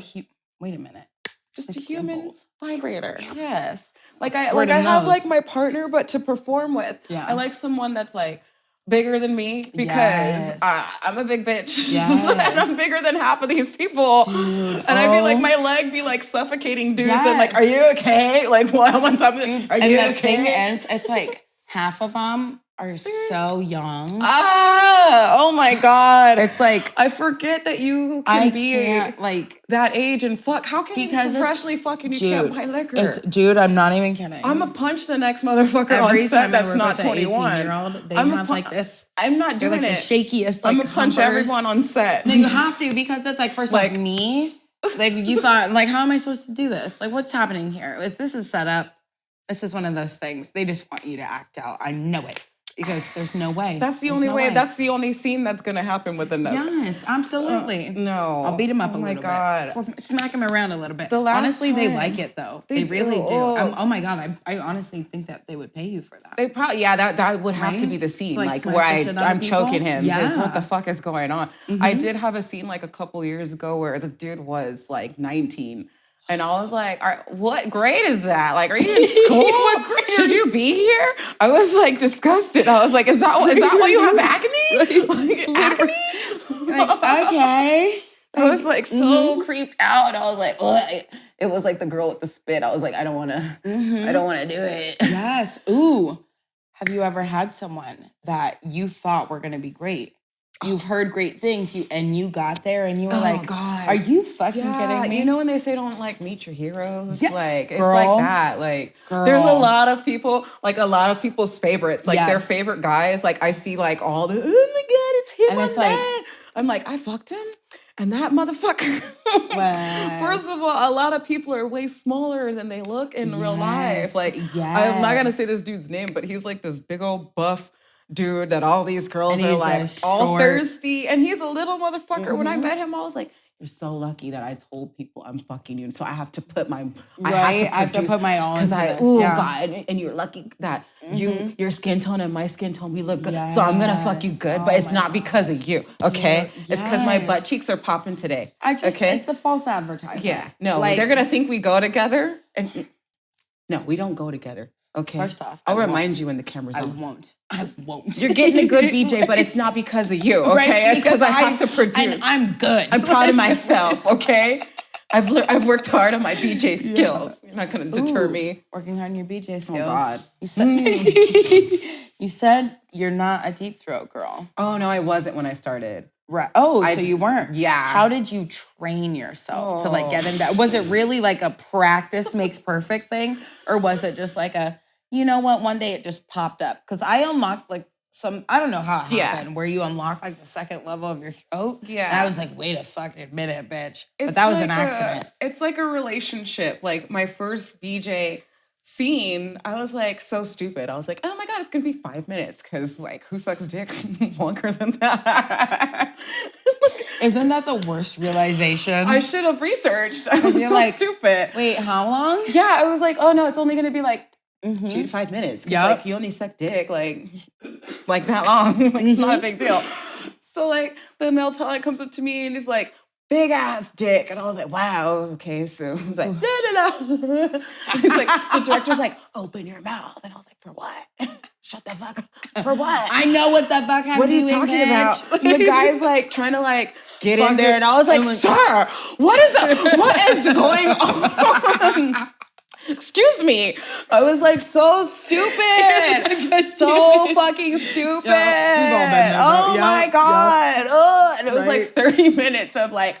wait a minute. Just a human vibrator. Yes. I have like my partner, but to perform with. Yeah. I like someone that's like bigger than me because I'm a big bitch. Yes. And I'm bigger than half of these people. Dude, and I'd be like, my leg be like suffocating dudes and like, are you okay? Like while on top of it, are you okay? And the thing is, it's like half of them are so young. Oh my God. It's like I forget that you can be like that age and fuck. How can you professionally fuck and you can't buy liquor? Dude, I'm not even kidding. I'm gonna punch the next motherfucker on set that's not 21. They have like this. I'm not doing like it. The shakiest. I'm gonna punch everyone on set. No, you have to because it's like first like me. Like you thought like how am I supposed to do this? Like what's happening here? If this is set up. This is one of those things. They just want you to act out. I know it. Because there's no way. That's the only way. That's the only scene that's going to happen with another. Yes, absolutely. No. I'll beat him up a little bit. Smack him around a little bit. Honestly, they like it though. They really do. Oh my God. I honestly think that they would pay you for that. They probably, that would have to be the scene. Like where I'm choking him. Yeah. What the fuck is going on? Mm-hmm. I did have a scene like a couple years ago where the dude was like 19. And I was like, what grade is that? Like, are you in school? Should you be here? I was like disgusted. I was like, is that why you have acne? Like, acne? Like, okay. I was like so creeped out. I was like, ugh. It was like the girl with the spit. I was like, I don't want to do it. Yes. Ooh. Have you ever had someone that you thought were going to be great? You've heard great things, you got there and you were like, God. Are you fucking kidding me? You know when they say don't like meet your heroes? Yeah. Like, it's like that. Like, there's a lot of people, like a lot of people's favorites, like their favorite guys. Like I see like all the, oh my God, it's him. And it's like, I'm like, I fucked him. And that motherfucker. First of all, a lot of people are way smaller than they look in real life. Like, I'm not going to say this dude's name, but he's like this big old buff dude that all these girls are like all thirsty. And he's a little motherfucker. Mm-hmm. When I met him, I was like, you're so lucky that I told people I'm fucking you. So I have to put my, I have to put my own. Because God, and you're lucky that your skin tone and my skin tone, we look good. Yes. So I'm going to fuck you good, but it's not because of you, okay? Yes. It's because my butt cheeks are popping today. It's the false advertising. Yeah, no, they're going to think we go together. And no, we don't go together. Okay. First off, I'll remind you when the camera's on. I won't. You're getting a good BJ, but it's not because of you, okay? Right, it's because I have to produce. And I'm good. I'm proud of myself, okay? I've worked hard on my BJ skills. You're not going to deter me. Working hard on your BJ skills. Oh, God. You said you're not a deep throat girl. Oh, no, I wasn't when I started. Right. Oh, so you weren't. Yeah. How did you train yourself to like get in that? Was it really like a practice makes perfect thing? Or was it just like a, you know what, one day it just popped up? Because I unlocked like I don't know how it happened, where you unlock like the second level of your throat. Yeah. And I was like, wait a fucking minute, bitch. But that was like an accident. It's like a relationship. Like my first BJ scene, I was like so stupid. I was like, oh my God, it's gonna be 5 minutes because like who sucks dick longer than that? Isn't that the worst realization? I should have researched. I was so stupid. Wait, how long? Yeah, I was like, oh no, it's only going to be like 2 to 5 minutes. Yeah, like you only suck dick like that long. Like, it's not a big deal. So like the male talent comes up to me and he's like, big ass dick. And I was like, wow, okay. So he's like, no. He's like, the director's like, open your mouth. And I was like, for what? Shut the fuck up. For what? I know what the fuck I'm doing. What are you talking about? The guy's like trying to like get in there. And I was like, sir, what is going on? Excuse me. I was like so stupid. So fucking stupid. Yeah, we've all been there. Oh my God. Oh, and it was like 30 minutes of like,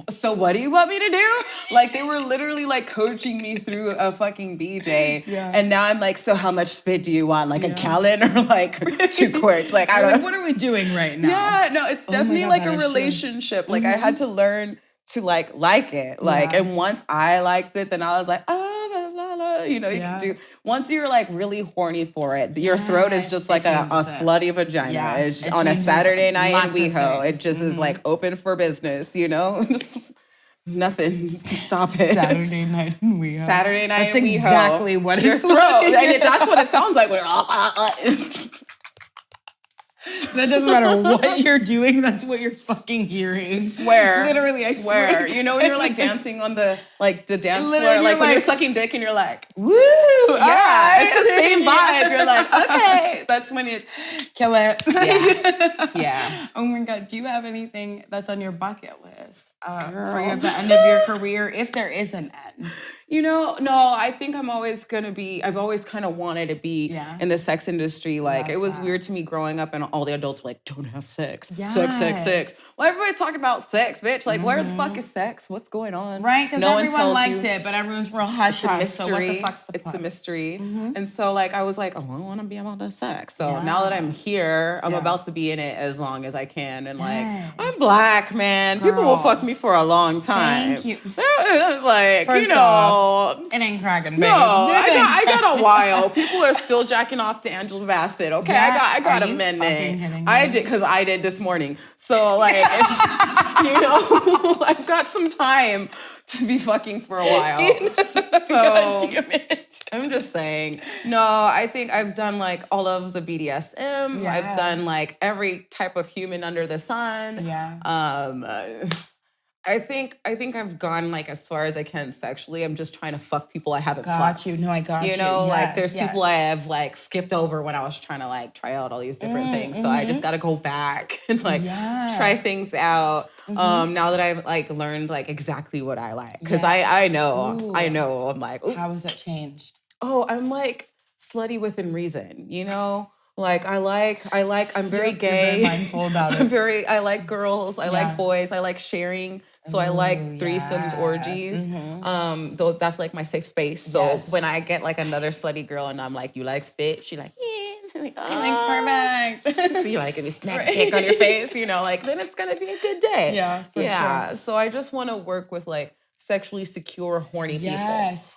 so what do you want me to do? Like they were literally like coaching me through a fucking BJ. Yeah. And now I'm like, so how much spit do you want? Like a gallon or like 2 quarts? Like I don't know. What are we doing right now? Yeah, no, it's definitely like a relationship. Like I had to learn to like it. Like and once I liked it, then I was like, you know, you can do. Once you're like really horny for it, your throat is just like a slutty vagina. Yeah. It's on a Saturday night in WeHo. It just is like open for business, you know? Nothing can stop it. Saturday night in WeHo. Saturday night in WeHo. That's exactly what your it's throat. like. That's what it sounds like. That doesn't matter what you're doing. That's what you're fucking hearing. Swear. Literally, I swear. You know when you're like dancing on the dance floor, like when you're sucking dick and you're like, woo! Yeah, it's the same vibe. You're like, okay. That's when it's kill it. Yeah. Oh my God. Do you have anything that's on your bucket list for the end of your career, if there is an end? You know, no, I think I've always kind of wanted to be in the sex industry. Like, it was weird to me growing up and all the adults were like, don't have sex. Yes. Sex. Well, everybody's talking about sex, bitch. Like, where the fuck is sex? What's going on? Right, because everyone likes it, but everyone's real hush-hush. So what the fuck's the point? It's a mystery. And so, like, I was like, oh, I want to be about the sex. So now that I'm here, I'm about to be in it as long as I can. And, like, I'm black, man. Girl. People will fuck me for a long time. Thank you. Like, First off, it ain't cracking, baby. No, I got a while. People are still jacking off to Angela Bassett. Okay, I got a minute. I did because I did this morning. So like, you know, I've got some time to be fucking for a while. So God damn it. I'm just saying. No, I think I've done like all of the BDSM. Yeah. I've done like every type of human under the sun. Yeah. I think I've gone like as far as I can sexually. I'm just trying to fuck people I haven't fucked. No, I got you. You know, like there's people I have like skipped over when I was trying to like try out all these different things. So I just got to go back and like try things out. Now that I've like learned like exactly what I like, because I know. I'm like, ooh. How has that changed? Oh, I'm like slutty within reason. You know. Like I'm very gay. You're very mindful about it. I like girls. I like boys. I like sharing. So I like threesomes, orgies. That's like my safe space. So when I get like another slutty girl and I'm like, you like spit? She's like, yeah. I'm like, perfect. So you like a snack cake on your face, you know, like then it's gonna be a good day. Yeah, for sure. So I just want to work with like sexually secure, horny people.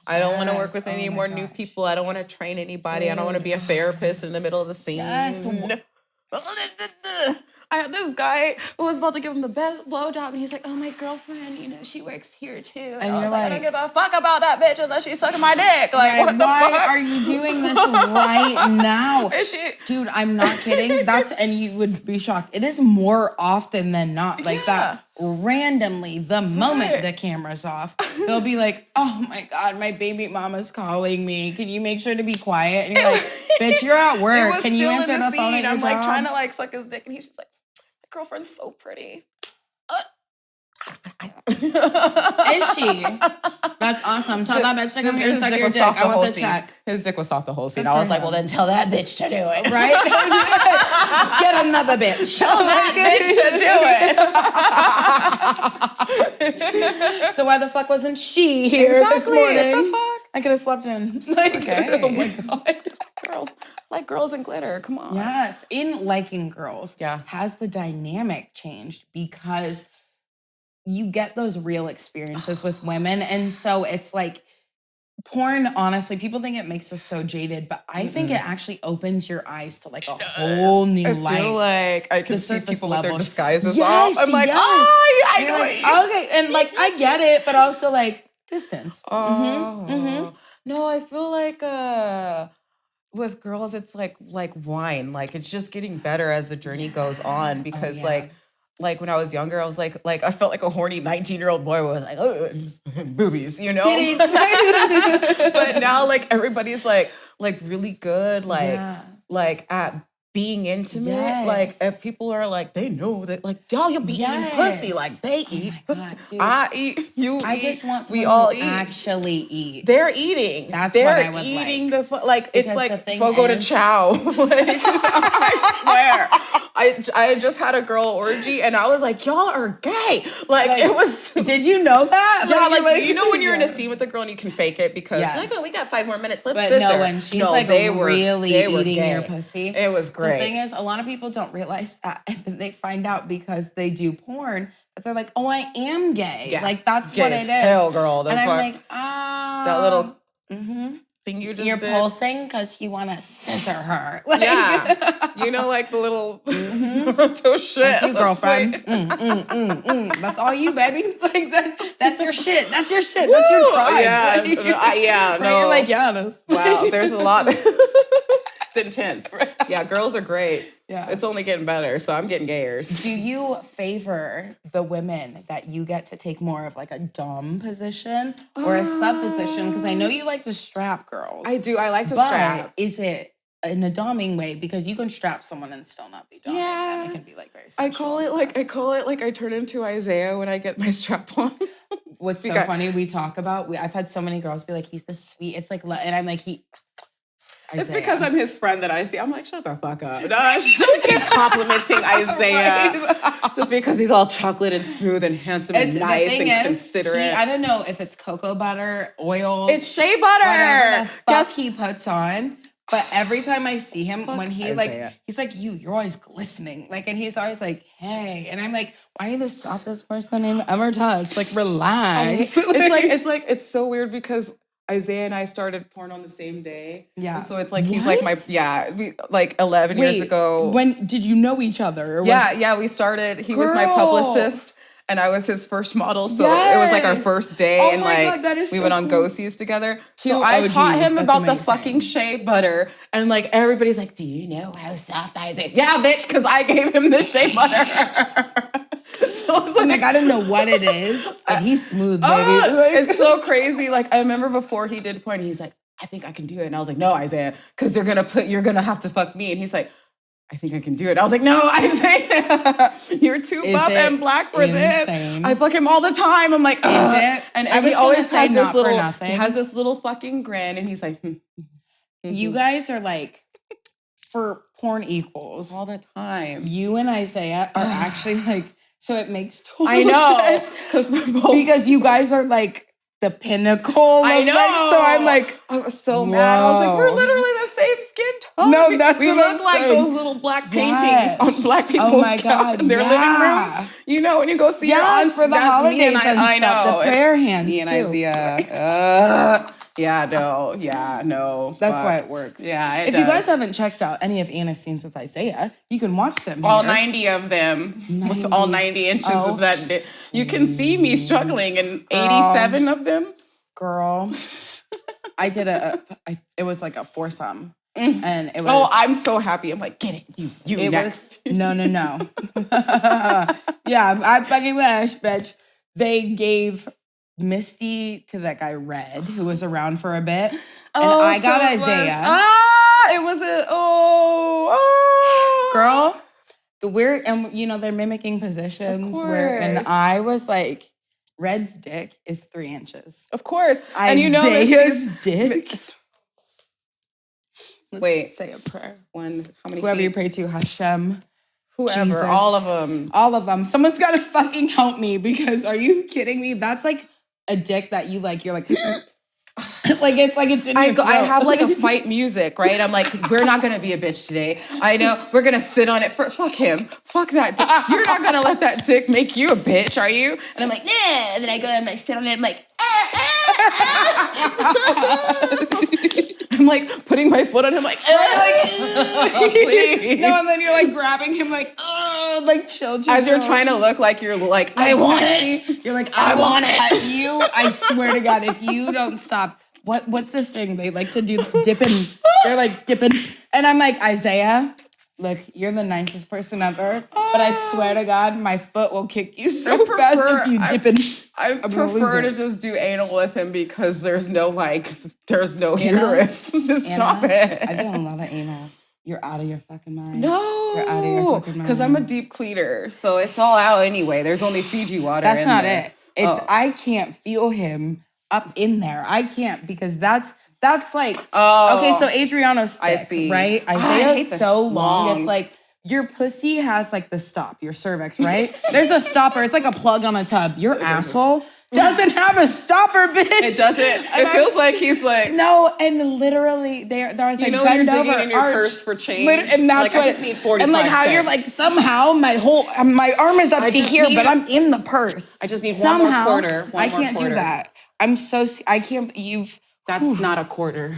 I don't want to work with any more new people. I don't want to train anybody. I don't want to be a therapist in the middle of the scene. I had this guy who was about to give him the best blowjob, and he's like, "Oh, my girlfriend, you know, she works here too." And I was like, "I don't give a fuck about that bitch unless she's sucking my dick." Like, what the fuck? Why are you doing this right now? Is she? Dude, I'm not kidding. And you would be shocked. It is more often than not like that. Randomly, the moment the camera's off, they'll be like, "Oh my God, my baby mama's calling me. Can you make sure to be quiet?" And you're like, "Bitch, you're at work. Can you answer the phone at your job?" I'm like trying to like suck his dick, and he's just like, "Girlfriend's so pretty." Is she? That's awesome. Tell that bitch to come here and suck your dick. I want the check. His dick was off the whole scene. I was like, well, then tell that bitch to do it. Right? Get another bitch. Tell that bitch to do it. So why the fuck wasn't she here this morning? What the fuck? I could have slept in. Like, okay. Oh my God. Girls and glitter. Come on. Yes. In liking girls, has the dynamic changed? Because you get those real experiences with women. And so it's like porn, honestly, people think it makes us so jaded, but I think it actually opens your eyes to like a whole new light. I feel like I can see people with their disguises off. I'm like, I know like, okay, and like I get it, but also like distance. No, I feel like with girls, it's like wine. Like it's just getting better as the journey goes on because like when I was younger, I was like I felt like a horny 19-year-old boy was like, oh, boobies, you know? Titties. But now like everybody's like really good, like at being intimate. Yes. Like if people are like, they know that like, y'all, you'll be eating pussy. Like they eat pussy. Dude. I eat, you I eat. just want someone we all who eat. Actually eat. They're eating. They're what I would eating like. Like Because it's like the Fogo de thing is- Chao. Like, I swear. I just had a girl orgy and I was like, y'all are gay. Like it was. Did you know that? Yeah, like you know when you're in a scene with a girl and you can fake it because like, oh, we got 5 more minutes. Let's But scissor. no, when she's like really eating gay. your pussy. It was great. The thing is, a lot of people don't realize that they find out because they do porn that they're like, oh, I am gay. Yeah. Like that's Gay what as it is. hell, girl. And I'm like, that little thing you just you're did. pulsing because you want to scissor her. Like, Yeah. You know, like the little Toronto shit. That's you, girlfriend. That's all you, baby. Like that's your shit. That's your shit. That's your tribe. Yeah, like, no. Right? You're like Giannis. Wow, there's a lot. It's intense. Right. Yeah, girls are great. Yeah. It's only getting better, so I'm getting gayers. Do you favor the women that you get to take more of like a dom position or a sub position? Because I know you like to strap girls. I do. I like to but strap. Is it in a doming way? Because you can strap someone and still not be doming. Yeah. And it can be like very I call it like I turn into Isaiah when I get my strap on. What's so funny, we talk about, I've had so many girls be like, he's the sweet, it's like, and I'm like, Isaiah. It's because I'm his friend that I see. I'm like, shut the fuck up. No, don't keep complimenting Isaiah just because he's all chocolate and smooth and handsome and nice and considerate. I don't know if it's cocoa butter, oils. It's shea butter. Whatever the fuck he puts on. But every time I see him, when he Isaiah. He's like, you're always glistening. Like, and he's always like, hey. And I'm like, why are you the softest person I've ever touched? Like, relax. It's so weird because Isaiah and I started porn on the same day. Yeah. And so it's like, he's like my, like 11 years ago. When did you know each other? Yeah, we started, he was my publicist and I was his first model. So it was like our first day and like, God, we went on go-sees together. So I taught him about the fucking shea butter and like, everybody's like, do you know how soft Isaiah is? Yeah, bitch, because I gave him the shea butter. So I like, I don't know what it is, but he's smooth, baby. It's so crazy. Like, I remember before he did porn, he's like, I think I can do it. And I was like, no, Isaiah, because you're going to have to fuck me. And he's like, I think I can do it. I was like, no, Isaiah, you're too buff and black for this. I fuck him all the time. I'm like, is it? And he always has this little, he has this little fucking grin. And he's like, You guys are like, for porn equals. All the time. You and Isaiah are actually like, so it makes total sense. Because you guys are like the pinnacle. I know. Like, so I'm like, I was so mad. I was like, we're literally the same skin tone. No, that's we look like those little black paintings on black people's in their living room. You know, when you go see your aunts for the holidays and I stuff, know. the prayer hands me and too. Isaiah. No. That's why it works. Yeah, if you guys haven't checked out any of Anna's scenes with Isaiah, you can watch them. All 90 of them, with all 90 inches of that. You can see me struggling in 87 of them. Girl, I did it was like a foursome. And it was. Oh, I'm so happy. I'm like, get it, you it next. Was, no. Yeah, I fucking wish, bitch. They gave Misty to that guy Red, who was around for a bit, and I got Isaiah. It was girl. The weird, and you know they're mimicking positions. And I was like, Red's dick is 3 inches. Of course, and you know Isaiah's dick. Let's say a prayer. How many? Whoever feet? you pray to, Hashem. Whoever, Jesus. all of them. All of them. Someone's got to fucking help me because are you kidding me? That's like a dick that you're like, like it's in your throat. I have like a fight music, right? I'm like, we're not going to be a bitch today. I know we're going to sit on it fuck him. Fuck that dick. You're not going to let that dick make you a bitch, are you? And I'm like, nah. And then I go and I sit on it. I'm like, I'm like putting my foot on him, like, please. No, and then you're like grabbing him, like, oh, like children. As you're trying to look like you're like I want it. You're like, I want it. You, I swear to God, if you don't stop, what's this thing? They like to do dipping. They're like dipping. And I'm like, Isaiah, look, you're the nicest person ever, but I swear to God, my foot will kick you so fast if you dip in. I prefer to just do anal with him because there's no uterus. Just stop it. I've done a lot of anal. You're out of your fucking mind. No. You're out of your fucking mind. Because I'm a deep cleaner, so it's all out anyway. There's only Fiji water That's in not there. it. It's I can't feel him up in there. I can't because that's like okay, so Adriana's thick, I see. Right? Isaiah's so long. It's like your pussy has like the stop, your cervix, right? There's a stopper. It's like a plug on a tub. Your asshole doesn't have a stopper, bitch. It doesn't. It feels like he's like no, and literally there was like bend bend you're over, in your purse for change, and that's like, what I just need 45 and like how cents. you're like somehow my arm is up to here, but I'm in the purse. I just need somehow, one more quarter. I can't do that. I can't. That's not a quarter.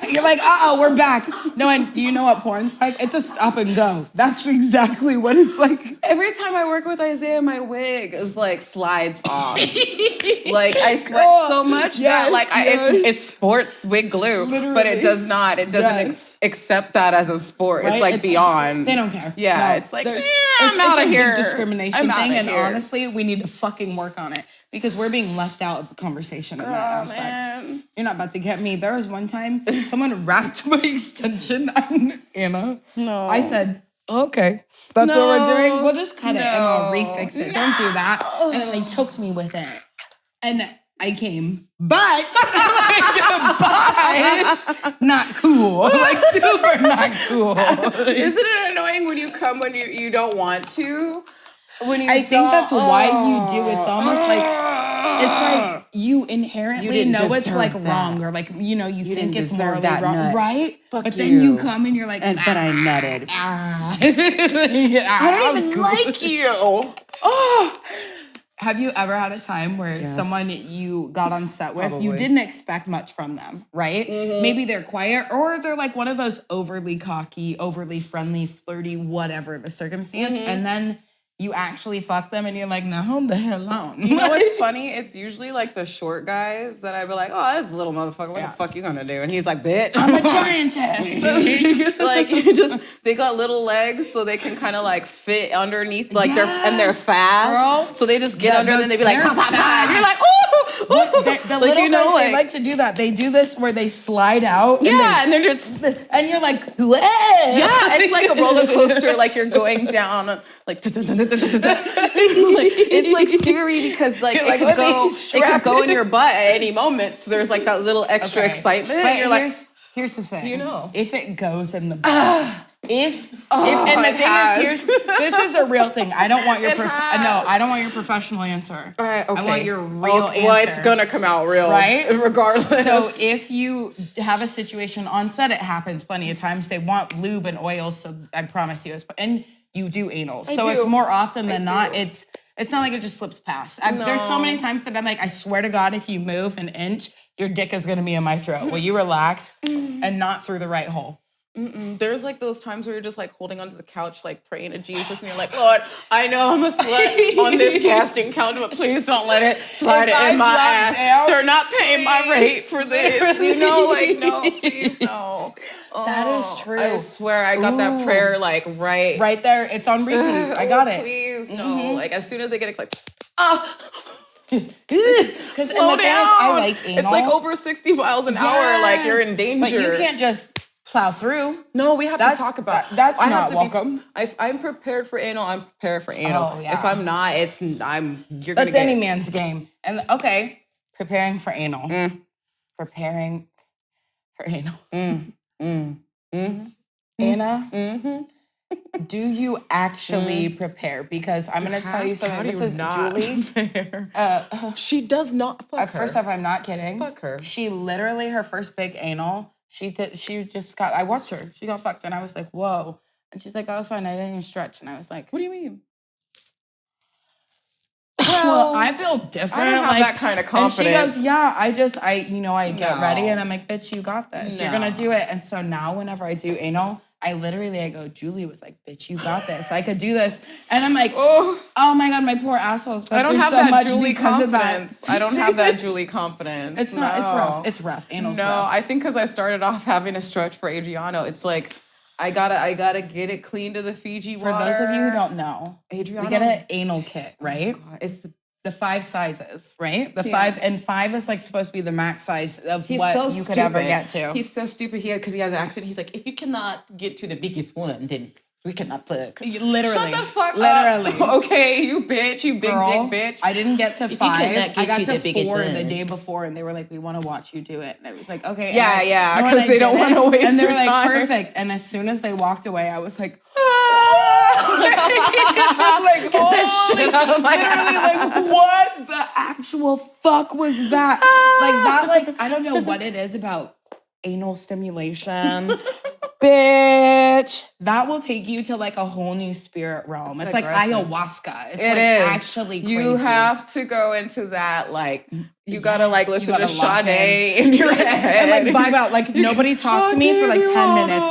You're like, we're back. No, and do you know what porn's like? It's a stop and go. That's exactly what it's like. Every time I work with Isaiah, my wig is like slides off. Like I sweat so much that like it's sports wig glue, literally. But it does not. It doesn't accept that as a sport. Right? It's like beyond. They don't care. Yeah, no, it's like it's out of here. Discrimination thing, and honestly, we need to fucking work on it. Because we're being left out of the conversation in that aspect. Man. You're not about to get me. There was one time someone wrapped my extension on Anna. No. I said, okay, that's what we're doing. We'll just cut it and I'll refix it. Don't do that. And then they choked me with it. And I came, but not cool. Like super not cool. Isn't it annoying when you come when you don't want to? I think that's why you do. It's almost like you inherently know it's like wrong or like you think it's morally wrong, right? But then you come and you're like, but I nutted. I don't even like you. Oh. Have you ever had a time where someone you got on set with, you didn't expect much from them, right? Mm-hmm. Maybe they're quiet or they're like one of those overly cocky, overly friendly, flirty, whatever the circumstance, and then you actually fuck them and you're like, no, hold the hell on. You know what's funny? It's usually like the short guys that I'd be like, oh, this little motherfucker, what the fuck you gonna do? And he's like, bitch. I'm a giantess. Like they got little legs so they can kind of like fit underneath like they're fast. Girl, so they just get under and then they be like, pop, pop, pop. And you're like, ooh. The like, little guys, they like to do that. They do this where they slide out. And they're just, and you're like, whoa. Yeah, it's like a roller coaster, like you're going down like it's like scary because like it could go in your butt at any moment. So there's like that little extra excitement. But you're here's the thing. If it goes in the butt, and the thing is, this is a real thing. I don't want your I don't want your professional answer. Okay. I want your real answer. Well, it's gonna come out real, right? Regardless. So if you have a situation on set, it happens plenty of times. They want lube and oils, so I promise you, and you do anal. So it's more often than not. It's not like it just slips past. There's so many times that I'm like, I swear to God, if you move an inch, your dick is gonna be in my throat. Will you relax and not through the right hole? There's like those times where you're just like holding onto the couch, like praying to Jesus, and you're like, Lord, I know I'm a slut on this casting couch, but please don't let it slide in my ass. They're not paying my rate for this. Like, no, please, no. That is true. I swear I got that prayer like right there. It's on repeat. I got it. Please, no. Like as soon as they get excited, because slow down. I like anal. It's like over 60 miles an hour. Like you're in danger. But you can't just plow through. No, we have to talk about that's not welcome. I'm prepared for anal. I'm prepared for anal. Oh, yeah. If I'm not, you're gonna that's any man's game. And preparing for anal. Preparing for anal. Anna, do you actually prepare? Because I'm going to tell you something. This is Julie. She does not fuck her. First off, I'm not kidding. Fuck her. She literally, her first big anal, I watched her. She got fucked and I was like, whoa. And she's like, that was fine. I didn't even stretch. And I was like, what do you mean? well, I feel different. I don't have that kind of confidence. And she goes, yeah, I get ready and I'm like, bitch, you got this. You're going to do it. And so now whenever I do anal, I go, Julie was like, bitch, you got this. I could do this. And I'm like, oh my God, my poor assholes. But I don't have so that Julie confidence. I don't have that Julie confidence. It's not, it's rough. It's rough. Anal's rough. No, I think because I started off having a stretch for Adriana, it's like, I gotta get it clean to the Fiji water. For those of you who don't know, Adriana, we get an anal kit, right? Oh it's the 5 sizes, right? The 5 is like supposed to be the max size of what you could ever get to. He's so stupid. Because he has an accent. He's like, if you cannot get to the biggest one, then we cannot fuck. Literally. Shut the fuck up. Okay, you bitch, you big dick bitch. I didn't get to 5. I got to 4 the day before, and they were like, we want to watch you do it. And I was like, okay. Yeah, because they don't want to waste your time. And they were like, perfect. And as soon as they walked away, I was like, like, shit out of my literally, like, what the actual fuck was that? I don't know what it is about anal stimulation. Bitch, that will take you to like a whole new spirit realm. It's like ayahuasca. It's actually crazy. You have to go into that, like, you gotta like listen to Sade in your head. And like vibe out. Like nobody talked to me for like 10 minutes.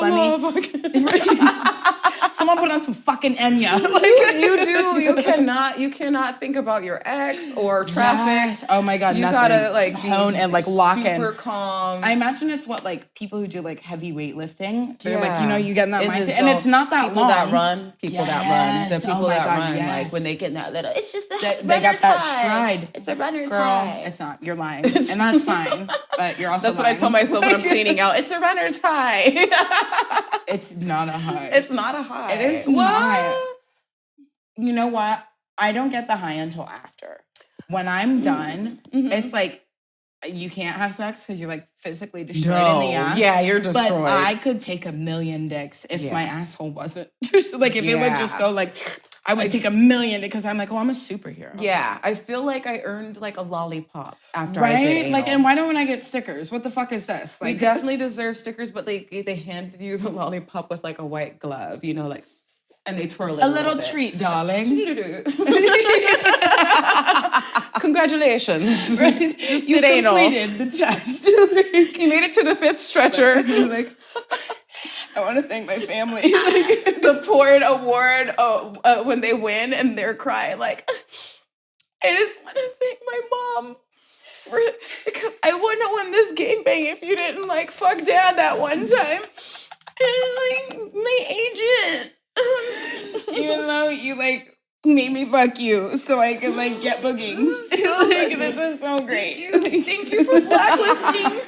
Someone put on some fucking Enya. You cannot think about your ex or traffic. Yes. Oh my God, you nothing. Gotta like hone and like lock in. Super calm. I imagine it's what like people who do like heavy weightlifting. They're like, you get in that mindset, and it's not that people long. That run, people that run, the people that run, yes. like when they get in that little, it's just they got that stride. It's a runner's Girl, high. It's not. You're lying, and that's fine. But you're also. That's what I tell myself when I'm cleaning out. It's a runner's high. It's not a high. It's not a high. It is not. You know what? I don't get the high until after. When I'm done, it's like you can't have sex because you're like physically destroyed in the ass. Yeah, you're destroyed. But I could take 1,000,000 dicks if my asshole wasn't just like if it would just go like I would take 1,000,000 because I'm like, I'm a superhero. Yeah, I feel like I earned like a lollipop after I did anal. Like, and why don't I get stickers? What the fuck is this? Like, we definitely deserve stickers, but they handed you the lollipop with like a white glove, like. And they twirl it a little treat, darling. Congratulations. Right? You completed the test. You made it to the 5th stretcher. Like, I want to thank my family. The porn award when they win and they're crying like, I just want to thank my mom because I wouldn't have won this gangbang if you didn't like fuck dad that one time. And like my agent. Even though you like made me fuck you so I could like get bookings. Like, this is so great. Thank you for blacklisting.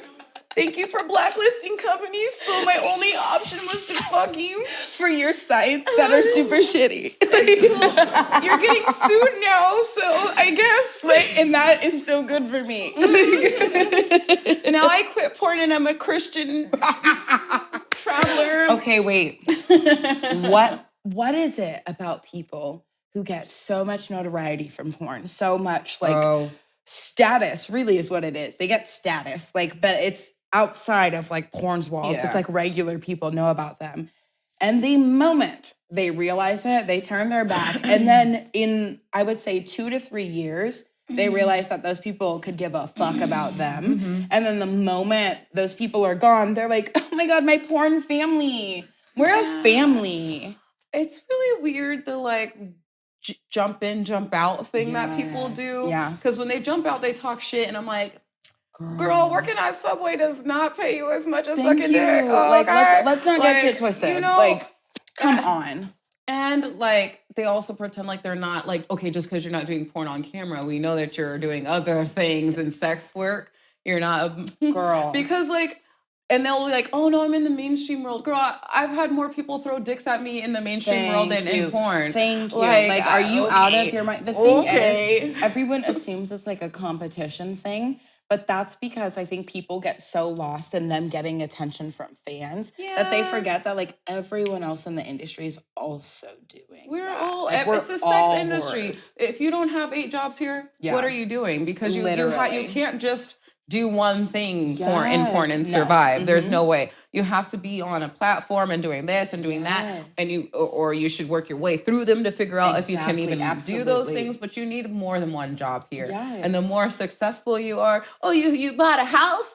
Thank you for blacklisting companies. So my only option was to fuck you for your sites that are super shitty. You're getting sued now, so I guess and that is so good for me. Now I quit porn and I'm a Christian traveler. Okay, wait. What is it about people who get so much notoriety from porn? So much like status really is what it is. They get status, like, but it's outside of like porn's walls. Yeah. It's like regular people know about them. And the moment they realize it, they turn their back. And then in, I would say 2 to 3 years, they realize that those people could give a fuck about them. And then the moment those people are gone, they're like, oh my God, my porn family. We're a family. It's really weird the like jump in, jump out thing that people do. Yeah. Because when they jump out, they talk shit. And I'm like, girl, working at Subway does not pay you as much as sucking dick. Oh, like, let's not get shit twisted. Like, come on. And like, they also pretend like they're not like, okay, just because you're not doing porn on camera, we know that you're doing other things in sex work. You're not a girl. Because like, and they'll be like, oh no, I'm in the mainstream world. Girl, I've had more people throw dicks at me in the mainstream world than in porn. Thank you. Like are you out of your mind? The thing is, everyone assumes it's like a competition thing. But that's because I think people get so lost in them getting attention from fans that they forget that like everyone else in the industry is also doing it's a sex industry. If you don't have 8 jobs here, what are you doing? Because you can't just do one thing in porn and survive. There's no way. You have to be on a platform and doing this and doing that, and you should work your way through them to figure out if you can even do those things. But you need more than one job here. And the more successful you are, you bought a house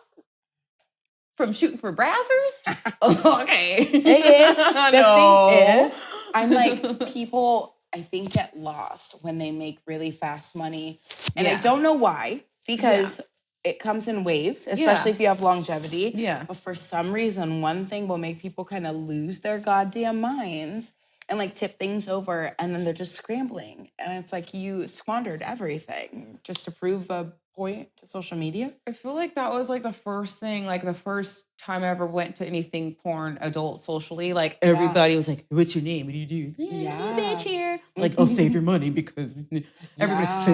from shooting for brazzers? Okay. The thing is, I'm like, people, I think, get lost when they make really fast money. And I don't know why, because it comes in waves, especially if you have longevity. Yeah. But for some reason, one thing will make people kind of lose their goddamn minds and like tip things over, and then they're just scrambling. And it's like you squandered everything just to prove a point to social media. I feel like that was like the first thing, like the first time I ever went to anything porn adult socially. Like everybody was like, "What's your name? What do you do?" Yeah, bitch here. Like, "Oh, save your money," because everybody says,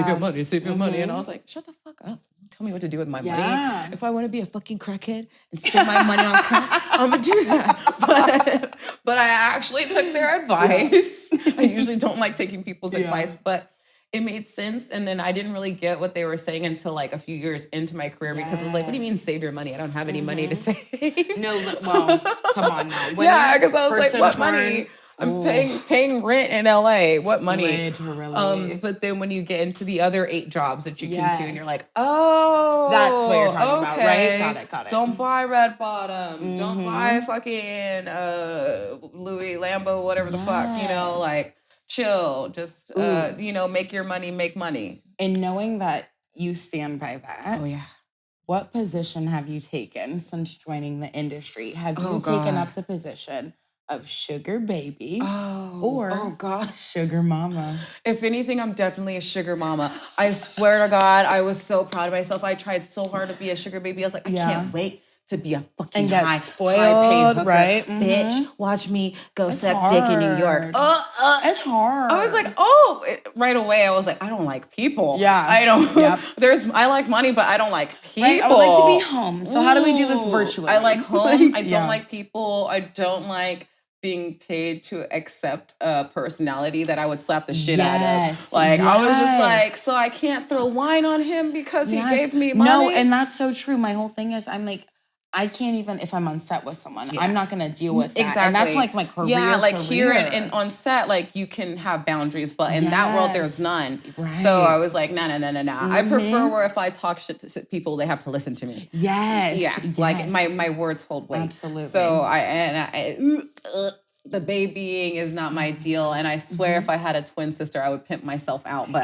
save your money. And I was like, shut the fuck up. Tell me what to do with my money. If I want to be a fucking crackhead and spend my money on crack, I'm gonna do that. But I actually took their advice. I usually don't like taking people's advice, but it made sense. And then I didn't really get what they were saying until like a few years into my career, because it was like, what do you mean save your money? I don't have any money to save. No, well, come on now. Because I was like, what money? I'm paying rent in LA. What money? Literally. But then when you get into the other 8 jobs that you can do, and you're like, oh, that's what you're talking about, right? Got it. Don't buy red bottoms. Don't buy fucking Louis Lambo, whatever the fuck. Like, chill. Just make your money make money. And knowing that you stand by that. Oh yeah. What position have you taken since joining the industry? Have you taken up the position of sugar baby or sugar mama? If anything, I'm definitely a sugar mama. I swear to God, I was so proud of myself. I tried so hard to be a sugar baby. I was like, I can't wait to be a fucking high-paid hooker. Right? Bitch, watch me go suck dick in New York. It's hard. I was like, right away, I was like, I don't like people. Yeah. I don't. I like money, but I don't like people. Right? I would like to be home. So how do we do this virtually? I like home. I don't like people. I don't like being paid to accept a personality that I would slap the shit out of. Like, I was just like, so I can't throw wine on him because he gave me money? No, and that's so true. My whole thing is, I'm like, I can't even, if I'm on set with someone, I'm not going to deal with that. Exactly. And that's like my career. Yeah, like here and on set, like you can have boundaries, but in that world, there's none. Right. So I was like, nah. I prefer where if I talk shit to people, they have to listen to me. Yes. Yeah. Yes. Like my words hold weight. Absolutely. So the babying is not my deal, and I swear if I had a twin sister, I would pimp myself out. But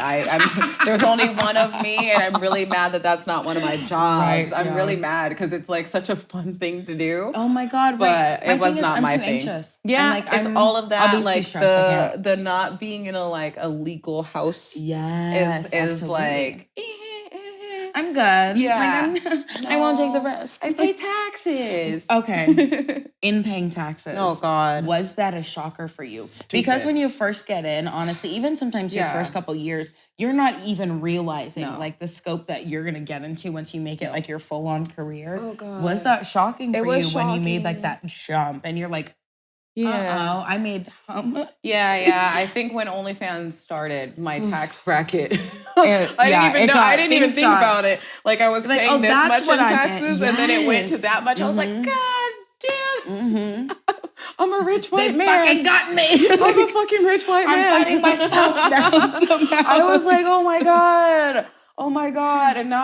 there's only one of me, and I'm really mad that that's not one of my jobs. I'm really mad because it's like such a fun thing to do. Oh my God! But it was not my thing. Anxious. Yeah, it's all of that. Like the not being in a legal house. Yes, is like. I'm good. Yeah. I won't take the risk. I pay taxes. Okay. In paying taxes. Oh, God. Was that a shocker for you? Stupid. Because when you first get in, honestly, even sometimes your first couple years, you're not even realizing like the scope that you're going to get into once you make it like your full-on career. Oh, God. Was that shocking for you when you made like that jump and you're like, I made how much? Yeah. I think when OnlyFans started, my tax bracket, I didn't even think about it. Like I was paying this much in taxes, and then it went to that much. I was like, God damn. I'm a rich white man. They fucking got me. I'm a fucking rich white man. I'm fighting myself now somehow. I was like, oh my God. And now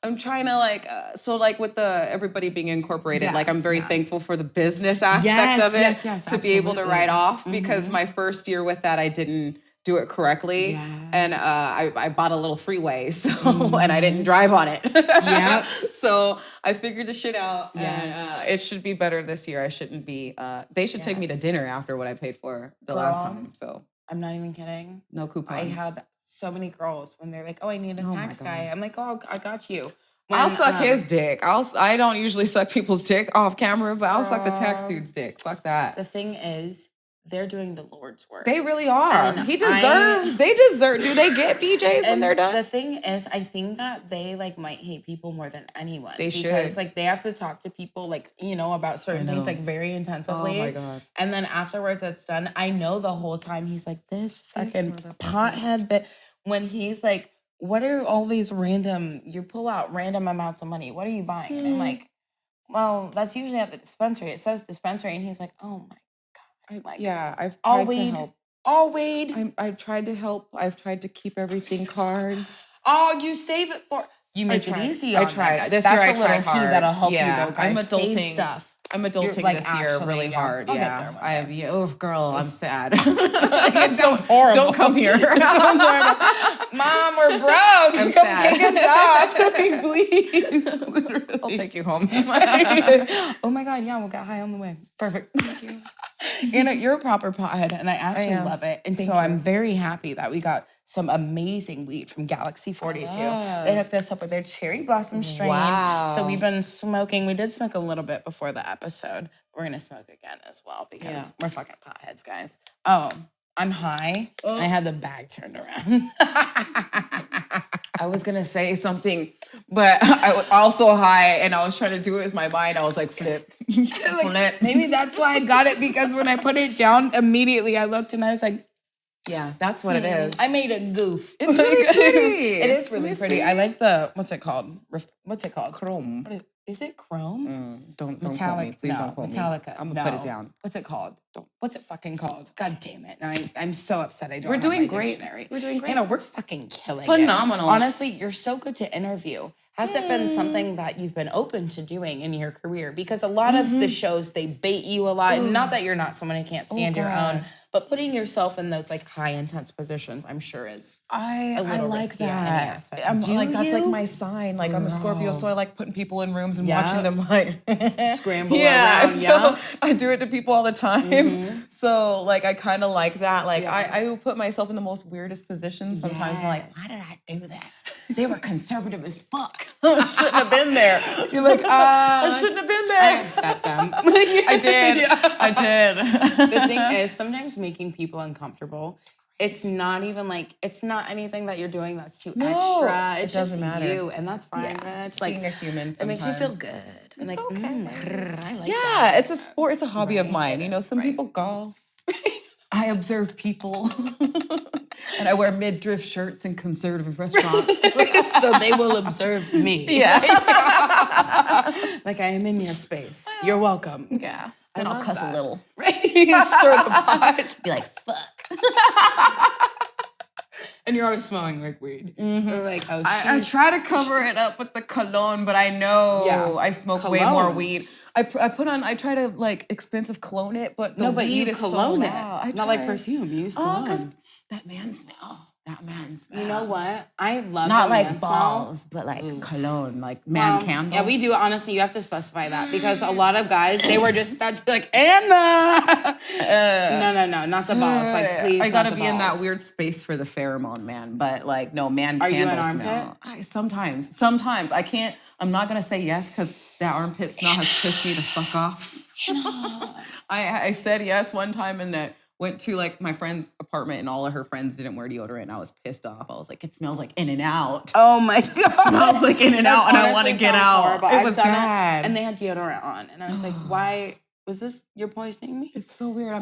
I'm trying to so with everybody being incorporated, like I'm very thankful for the business aspect of it to be able to write off because my first year with that, I didn't do it correctly. And I bought a little freeway, so and I didn't drive on it. So I figured the shit out and it should be better this year. I shouldn't be, they should take me to dinner after what I paid for the last time. So I'm not even kidding. No coupons. I had so many girls when they're like, oh, I need a tax guy. I'm like, oh, I got you. I'll suck his dick. I don't usually suck people's dick off camera, but I'll suck the tax dude's dick. Fuck that. The thing is, they're doing the Lord's work. They really are. They deserve. Do they get BJs when they're done? The thing is, I think that they might hate people more than anyone. They should. Because they have to talk to people about certain things very intensively. Oh my God. And then afterwards it's done. I know the whole time he's like, this fucking pothead. But when he's like, what are all these random, you pull out random amounts of money. What are you buying? And I'm like, well, that's usually at the dispensary. It says dispensary. And he's like, oh my God. Like, I've tried to help. All weed. I've tried to help. I've tried to keep everything cards. Oh, you save it for... You make it easy. I tried. This That's year I a little tried key hard. that'll help you though, guys. I'm adulting. Save stuff. I'm adulting like, this year really hard. I'll Yeah, get there I have. Yeah, oh, girl, I'm sad. It sounds horrible. Don't come here. It sounds horrible. Mom, we're broke. I'm Come sad. pick us up, please. Literally. I'll take you home. Oh my God, yeah, we'll get high on the way. Perfect. Thank you. You're a proper pothead, and I actually love it. And so I'm very happy that we got some amazing weed from Galaxy 42. They hooked us up with their cherry blossom strain. Wow. So we've been smoking. We did smoke a little bit before the episode. We're going to smoke again as well because we're fucking potheads, guys. Oh, I'm high. And I had the bag turned around. I was going to say something, but I was also high and I was trying to do it with my mind. I was like, flip. Flip. Maybe that's why I got it, because when I put it down, immediately I looked and I was like, yeah, that's what it is. I made a goof. It's really pretty. It is really pretty. I like the, what's it called? Chrome. Is it chrome? Don't quote me. Please don't quote Metallica. me. I'm going to put it down. What's it called? What's it fucking called? God damn it. No, I'm so upset I don't We're have doing my great. dictionary. We're doing great. You know, we're fucking killing Phenomenal. it. Honestly, you're so good to interview. Has it been something that you've been open to doing in your career? Because a lot of the shows, they bait you a lot. And not that you're not someone who can't stand your own, but putting yourself in those like high intense positions, I'm sure is a little like risky in any that. aspect. That's like my sign. Like I'm a Scorpio, so I like putting people in rooms and watching them like scramble around. So I do it to people all the time. So like I kind of like that. Like I will put myself in the most weirdest positions sometimes. I'm like, why did I do that? They were conservative as fuck. I shouldn't have been there. You're like, I shouldn't have been there. I upset them. I did. I did. The thing is, sometimes making people uncomfortable, it's not even like, it's not anything that you're doing that's too extra. It doesn't matter. You, and that's fine. It's like being a human. It makes you feel good. And it's like, okay. I like that. It's a sport. It's a hobby of mine. You know, some people golf. I observe people. And I wear midriff shirts in conservative restaurants. So they will observe me. Yeah. Like I am in your space. You're welcome. Yeah. And I'll cuss a little. Right? Stir the pot. Be like, fuck. And you're always smelling like weed. So like, oh, I try to cover it up with the cologne, but I know I smoke way more weed. I try to like expensive cologne it, but the weed is cologne so it. Loud. Not like perfume. You use cologne. That man smell. That man smell. You know what? I love not the like man balls, smell. but like cologne, like man candle. Yeah, we do. Honestly, you have to specify that because a lot of guys, they were just about to be like, Anna. No, not the balls. Like, please. I gotta be in that weird space for the pheromone, man. But like, no, man Are candle you an smell. Sometimes I can't. I'm not gonna say yes because that armpit smell has pissed me the fuck off. I said yes one time and that. Went to like my friend's apartment and all of her friends didn't wear deodorant and I was pissed off. I was like, it smells like In-N-Out. Oh my God. It smells like In-N-Out and I want to get out. Horrible. It was bad. And they had deodorant on. And I was like, why? Was this, you're poisoning me? It's so weird.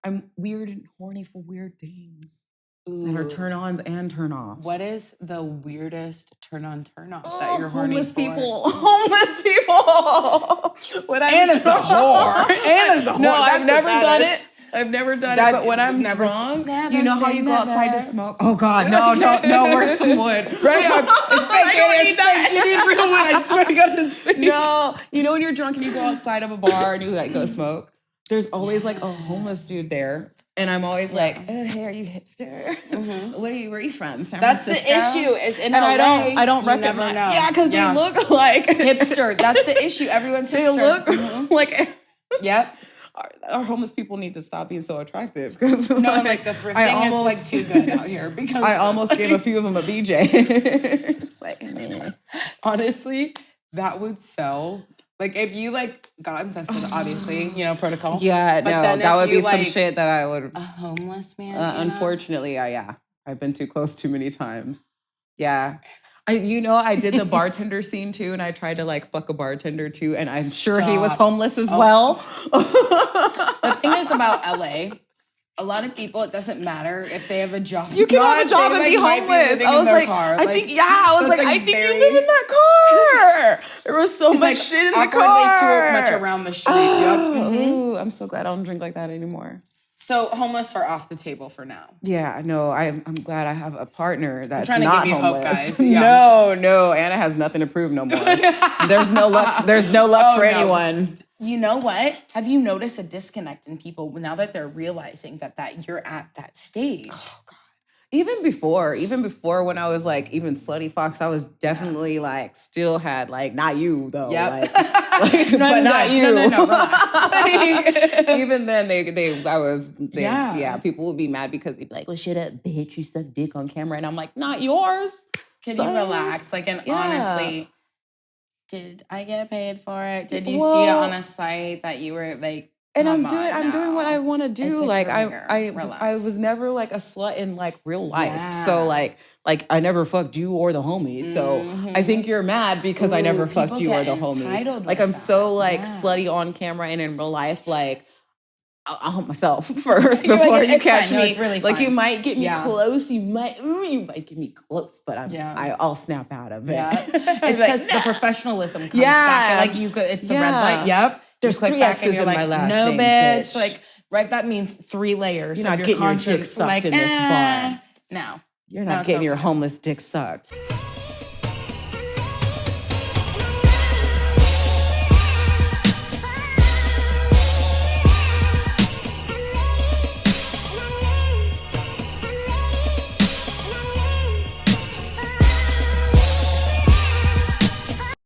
I'm weird and horny for weird things. That are turn-ons and turn-offs. What is the weirdest turn-on, turn-off that you're horny homeless for? Homeless people. Anna's a whore. Anna's a whore. No, I've never done it. I've never done it, but when I'm drunk, you know how you go outside to smoke? Oh God, no, where's some wood? Right? It's fake, it's fake. You need real wood, I swear to God, it's fake. No, you know when you're drunk and you go outside of a bar and you like go smoke? There's always like a homeless dude there. And I'm always like, oh, hey, are you hipster? Mm-hmm. Where are you from? San Francisco? That's the issue. Is in and LA, I don't recognize. Never know. Yeah, because they look like hipster. That's the issue. Everyone's hipster. They look like. Yep. Our homeless people need to stop being so attractive. Because like the thrifting is like too good out here. Because I almost gave a few of them a BJ. Like, honestly, that would sell. Like if you like got tested, obviously, you know, protocol. Yeah, but no, then that would be like, some shit that I would. A homeless man. Unfortunately, I've been too close too many times. Yeah. I did the bartender scene too, and I tried to like fuck a bartender too, and I'm sure he was homeless as well. The thing is about LA a lot of people, it doesn't matter if they have a job. You can have a job and be homeless. I was like, I think you live in that car. There was so much shit in the car. Too much around the street. Ooh, I'm so glad I don't drink like that anymore. So homeless are off the table for now. Yeah, no, I'm glad I have a partner that's I'm trying to not give you homeless. hope, guys. Yeah. No, Anna has nothing to prove no more. There's no luck. There's no luck for anyone. You know what? Have you noticed a disconnect in people now that they're realizing that you're at that stage? Oh, God. Even before when I was like even slutty Foxxx, I was definitely like still had like not you though. Yep. But not you. No, relax. Even then people would be mad because they'd be like, well, shut up, bitch, you suck dick on camera. And I'm like, not yours. Can you relax? Like, and honestly, did I get paid for it? Did you see it on a site that you were like, and I'm doing what I want to do. Like Relax. I was never like a slut in like real life. Yeah. So like I never fucked you or the homies. So I think you're mad because I never fucked you or the homies. Like I'm so like slutty on camera and in real life. Like I'll hump myself first before you catch me. No, it's really fun. Like you might get me close. You might get me close, but I'll snap out of it. Yeah. It's because the professionalism comes back. Like you could. It's the red light. Yep. There's click 3 back X's and you're in like, my last no, name, bitch. Like, right, that means 3 layers you're not of your getting conscience. Your dick sucked in this bar. No. You're not getting your homeless dick sucked.